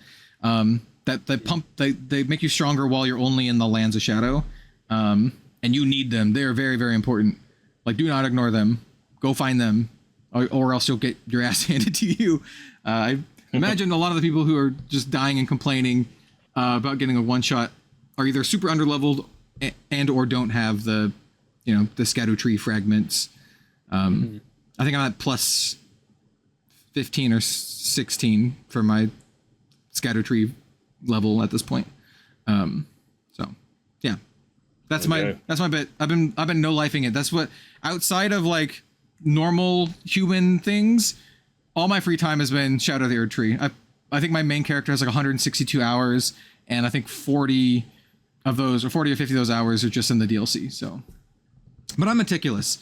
They make you stronger while you're only in the Lands of Shadow, and you need them. They are very, very important. Like, do not ignore them. Go find them. or else you'll get your ass handed to you. I imagine a lot of the people who are just dying and complaining about getting a one shot are either super underleveled and or don't have the scatter tree fragments. I think I'm at plus 15 or 16 for my scatter tree level at this point. So yeah, that's my bit. I've been no lifing it. That's what, outside of like normal human things, all my free time has been Shadow of the Erd Tree. I think my main character has like 162 hours, and I think 40 of those, or 40 or 50 of those hours are just in the DLC. So, but I'm meticulous.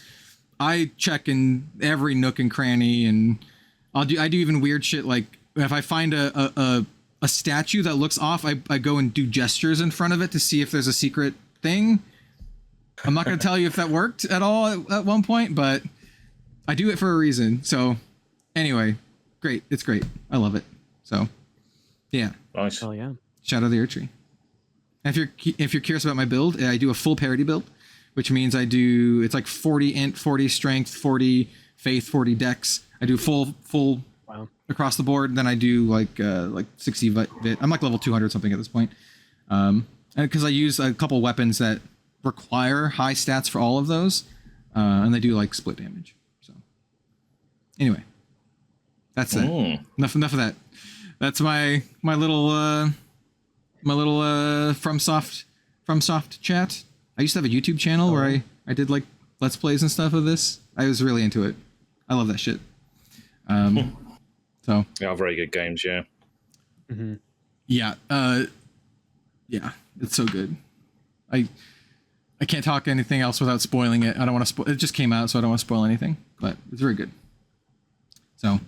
I check in every nook and cranny, and I do even weird shit like if I find a statue that looks off, I go and do gestures in front of it to see if there's a secret thing. I'm not going to tell you if that worked at all at one point, but I do it for a reason. So anyway, great. It's great. I love it. So yeah. Nice. Oh yeah. Shadow of the Erd Tree. If you're curious about my build, I do a full parity build, which means it's like 40 int, 40 strength, 40 faith, 40 dex. I do full Wow. across the board. Then I do like 60 vit. I'm like level 200 something at this point. And because I use a couple weapons that require high stats for all of those, and they do like split damage. So anyway, that's it. Enough of that. That's my little FromSoft chat. I used to have a YouTube channel where I did like Let's Plays and stuff of this. I was really into it. I love that shit. So yeah, very good games. Yeah. Mm-hmm. Yeah. Yeah, it's so good. I can't talk anything else without spoiling it. I don't want to spoil. It just came out, so I don't want to spoil anything. But it's very good. So,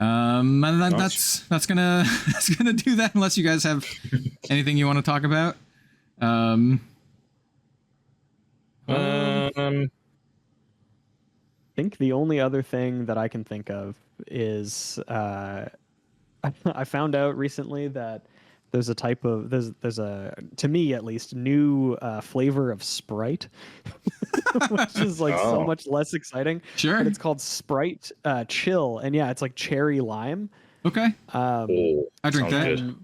Nice. that's gonna do that. Unless you guys have anything you want to talk about. I think the only other thing that I can think of is I found out recently that there's a type of there's a, to me at least, new flavor of Sprite, which is like so much less exciting. Sure. But it's called Sprite Chill, and yeah, it's like cherry lime. Okay. I drink sounds that. good.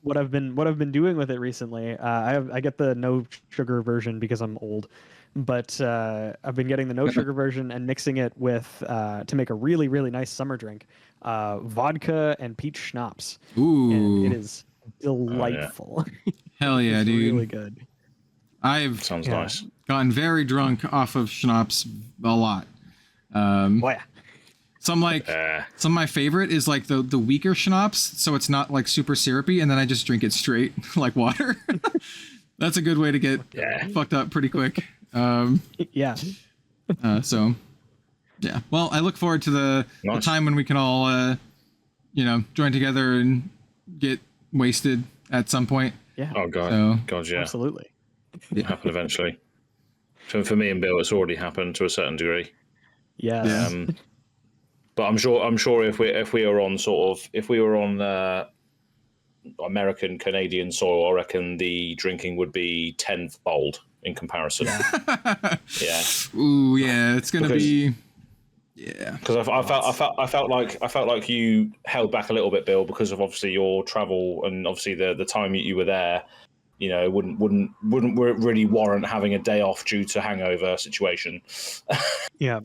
What I've been doing with it recently, I get the no sugar version because I'm old, but I've been getting the no sugar version and mixing it with to make a really, really nice summer drink, vodka and peach schnapps. Ooh. And it is delightful. Hell yeah, It's dude. really good. I've Sounds nice. gotten very drunk off of schnapps a lot. Oh yeah. Some of my favorite is like the weaker schnapps, so it's not like super syrupy, and then I just drink it straight like water. That's a good way to get fucked up pretty quick. Yeah. So yeah. Well, I look forward to the time when we can all join together and get wasted at some point. Yeah. Oh god. So, God, yeah. Absolutely. It'll happen eventually. So for me and Bill, it's already happened to a certain degree. Yes. But I'm sure if we were on American Canadian soil, I reckon the drinking would be tenfold in comparison. Yeah. Ooh, yeah, it's gonna be. Yeah. Because I felt like you held back a little bit, Bill, because of obviously your travel and obviously the time you were there. You know, wouldn't really warrant having a day off due to hangover situation. Yeah.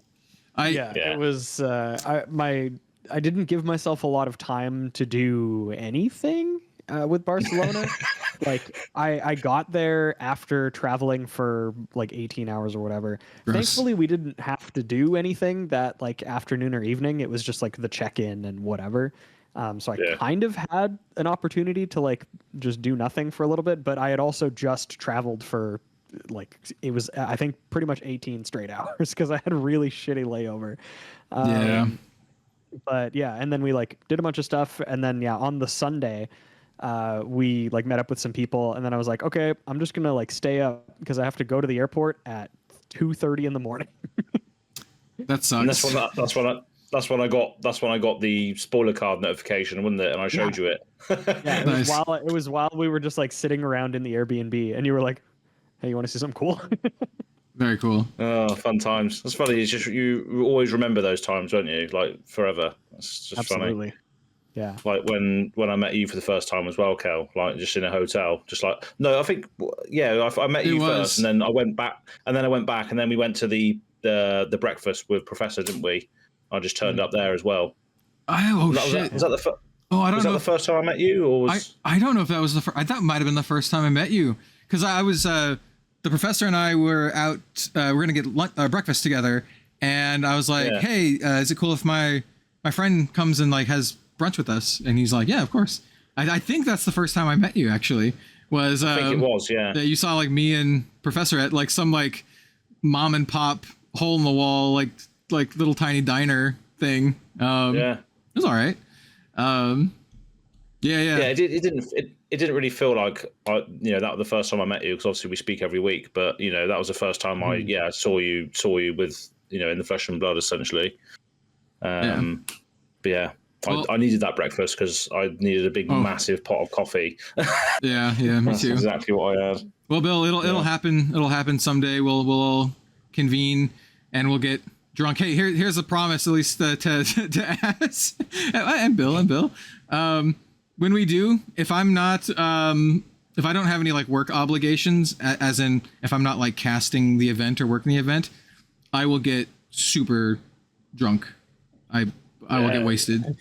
It was I didn't give myself a lot of time to do anything with Barcelona. Like I got there after traveling for like 18 hours or whatever. Gross. Thankfully we didn't have to do anything that like afternoon or evening. It was just like the check-in and whatever. So I kind of had an opportunity to like just do nothing for a little bit, but I had also just traveled for like, it was I think pretty much 18 straight hours because I had a really shitty layover. But yeah, and then we like did a bunch of stuff, and then on the Sunday we like met up with some people, and then I was like, okay, I'm just gonna like stay up because I have to go to the airport at 2:30 in the morning. That sucks. And that's when I got the spoiler card notification, wasn't it? And I showed you it. Yeah, it was while we were just like sitting around in the Airbnb, and you were like, hey, you want to see something cool? Very cool. Oh, fun times. That's funny. It's just you always remember those times, don't you? Like forever. It's just Absolutely. funny. Yeah. Like when I met you for the first time as well, Kel. Like just in a hotel, just like no, I think I met you first, and then I went back, and then we went to the breakfast with Professor, didn't we? I just turned up there as well. Shit! Was that the I don't know. Was that the first time I met you, or was I don't know if that was the first. I thought it might have been the first time I met you because I was the Professor and I were out. We're gonna get breakfast together, and I was like, "Hey, is it cool if my friend comes and like has brunch with us?" And he's like, "Yeah, of course." I think that's the first time I met you. Actually, was I think it was, yeah. You saw like me and Professor at like some like mom and pop hole in the wall like little tiny diner thing. It was all right. It didn't really feel like that was the first time I met you, because obviously we speak every week, but that was the first time I saw you with in the flesh and blood essentially. But yeah, I needed that breakfast because I needed a big massive pot of coffee. yeah, me That's too. exactly what I had. Well, Bill, it'll happen. It'll happen someday. We'll all convene and we'll get drunk. Hey, here's a promise, at least to us and Bill. When we do, if I'm not, if I don't have any like work obligations, as in if I'm not like casting the event or working the event, I will get super drunk. I will get wasted.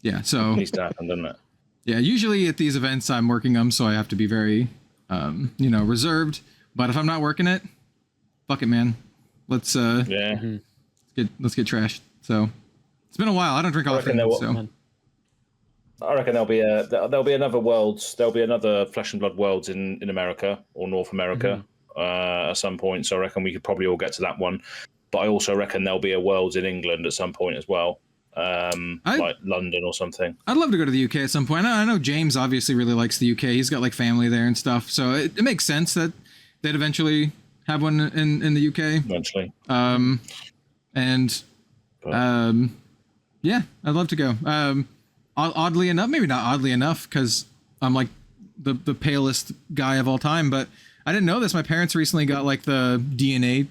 Yeah. So it needs to happen, doesn't it? Yeah. Usually at these events, I'm working them, so I have to be very, reserved. But if I'm not working it, fuck it, man. Let's get trashed. So it's been a while. I don't drink often. I reckon there'll be another Worlds. There'll be another Flesh and Blood Worlds in America or North America at some point. So I reckon we could probably all get to that one. But I also reckon there'll be a Worlds in England at some point as well, like London or something. I'd love to go to the UK at some point. I know James obviously really likes the UK. He's got like family there and stuff. So it makes sense that they'd eventually have one in the UK. Eventually. Yeah, I'd love to go. Oddly enough, maybe not oddly enough, because I'm like the palest guy of all time, but I didn't know this. My parents recently got like the DNA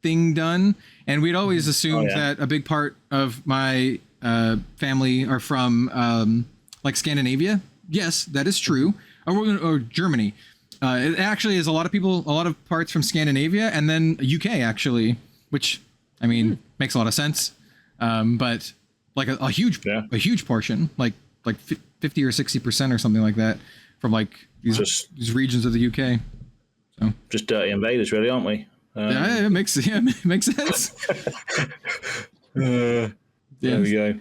thing done, and we'd always assumed that a big part of my family are from like Scandinavia. Yes, that is true. Or Germany. It actually is a lot of parts from Scandinavia, and then UK actually, which I mean makes a lot of sense. But like a huge portion, like 50 or 60% or something like that, from like these regions of the UK. So just dirty invaders, really, aren't we? It makes sense. There we go.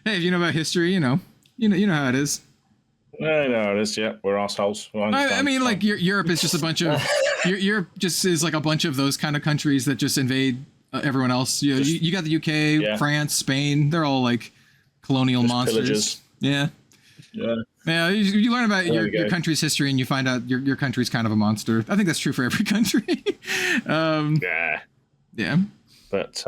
Hey, if you know about history, you know how it is. No, it is. Yeah, we're assholes. I mean, like Europe is just a bunch of Europe just is like a bunch of those kind of countries that just invade everyone else. You got the UK, France, Spain. They're all like colonial monsters. Pillagers. Yeah. You learn about your country's history, and you find out your country's kind of a monster. I think that's true for every country. Yeah. But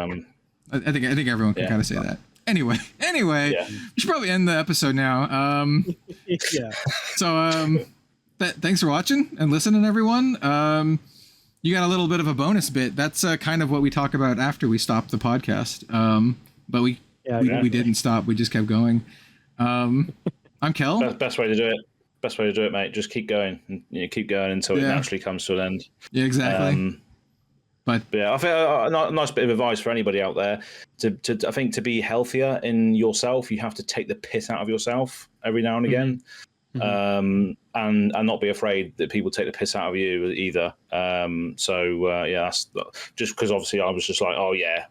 I think everyone can kind of say that. Anyway, we should probably end the episode now. So thanks for watching and listening, everyone. You got a little bit of a bonus bit. That's kind of what we talk about after we stop the podcast. But we didn't stop. We just kept going. I'm Kel. Best way to do it, mate. Just keep going. Keep going until it naturally comes to an end. Yeah, exactly. But yeah, I think a nice bit of advice for anybody out there I think to be healthier in yourself, you have to take the piss out of yourself every now and again. And not be afraid that people take the piss out of you either. That's just because obviously I was just like,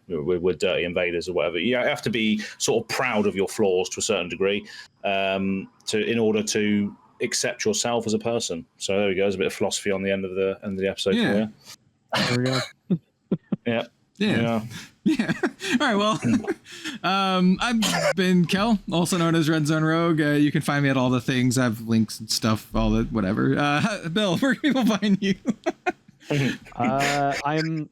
we're dirty invaders or whatever. You have to be sort of proud of your flaws to a certain degree, in order to accept yourself as a person. So there we go. There's a bit of philosophy on the end of the episode. Yeah. There we go. Yeah. All right. Well, I've been Kel, also known as Red Zone Rogue. You can find me at all the things. I have links and stuff, all the whatever. Bill, where can people find you? I'm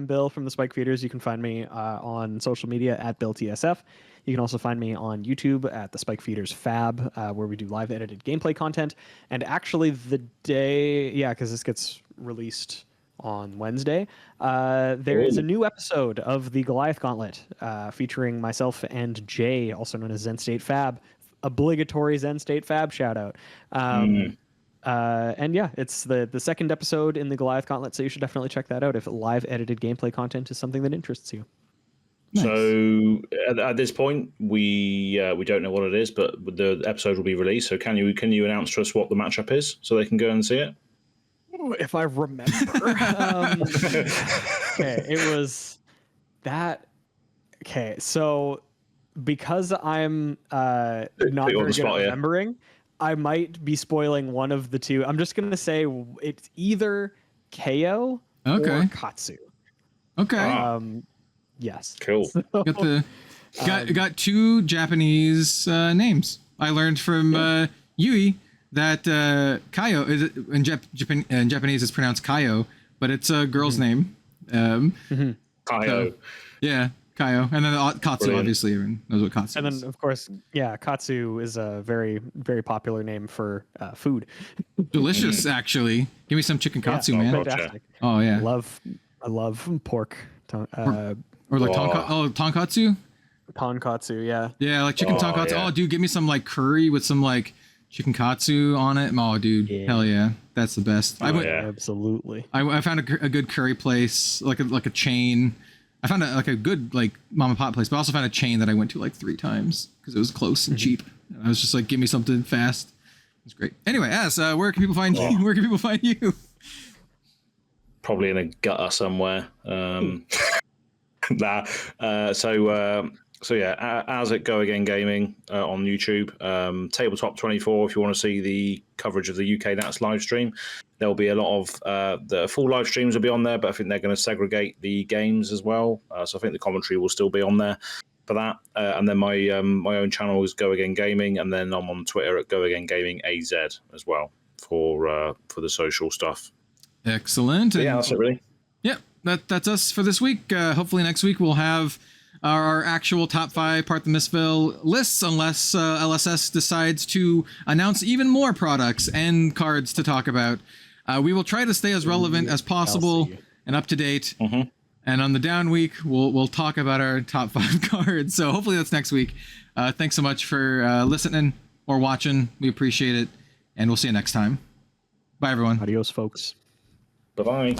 Bill from the Spike Feeders. You can find me on social media at BillTSF. You can also find me on YouTube at the Spike Feeders Fab, where we do live edited gameplay content. And actually the day, because this gets released on Wednesday. There is a new episode of the Goliath Gauntlet featuring myself and Jay, also known as Zen State Fab. Obligatory Zen State Fab shout out. And yeah, it's the second episode in the Goliath Gauntlet, so you should definitely check that out if live edited gameplay content is something that interests you. Nice. So at this point, we don't know what it is, but the episode will be released. So can you announce to us what the matchup is so they can go and see it? If I remember, okay, it was that. Okay, so because I'm not very good at remembering, I might be spoiling one of the two. I'm just gonna say it's either KO or Katsu. Okay. Yes. Cool. So, Got two Japanese names. I learned from Yui that Kaio is in Japanese is pronounced Kaio, but it's a girl's name. Kaio. So, yeah, Kaio, and then Katsu. Brilliant. Obviously, everyone knows what Katsu is. and then of course, yeah, Katsu is a very, very popular name for food. Delicious, actually. Give me some chicken Katsu, man. Fantastic. Oh yeah. I love pork. Or like tonkatsu. Tonkatsu, yeah. Yeah, like chicken tonkatsu. Yeah. Oh, dude, give me some like curry with some like chicken katsu on it. Oh, dude, hell yeah, that's the best. Absolutely. I found a good curry place, like a chain. I found a good like mom and pop place, but I also found a chain that I went to like 3 times because it was close and cheap. And I was just like, give me something fast. It's great. Anyway, where can people find you? Where can people find you? Probably in a gutter somewhere. So yeah, as it Go Again Gaming on YouTube, Tabletop 24. If you want to see the coverage of the UK Nats live stream, there'll be a lot of the full live streams will be on there, but I think they're going to segregate the games as well. So I think the commentary will still be on there for that. And then my own channel is Go Again Gaming, and then I'm on Twitter at Go Again Gaming AZ as well for the social stuff. Excellent. Yeah, that's it really. Yep, that's us for this week. Hopefully next week we'll have our actual top 5 Part the Mistville lists, unless LSS decides to announce even more products and cards to talk about. We will try to stay as relevant as possible and up to date. And on the down week, we'll talk about our top 5 cards. So hopefully that's next week. Thanks so much for listening or watching. We appreciate it, and we'll see you next time. Bye, everyone. Adios, folks. Bye-bye.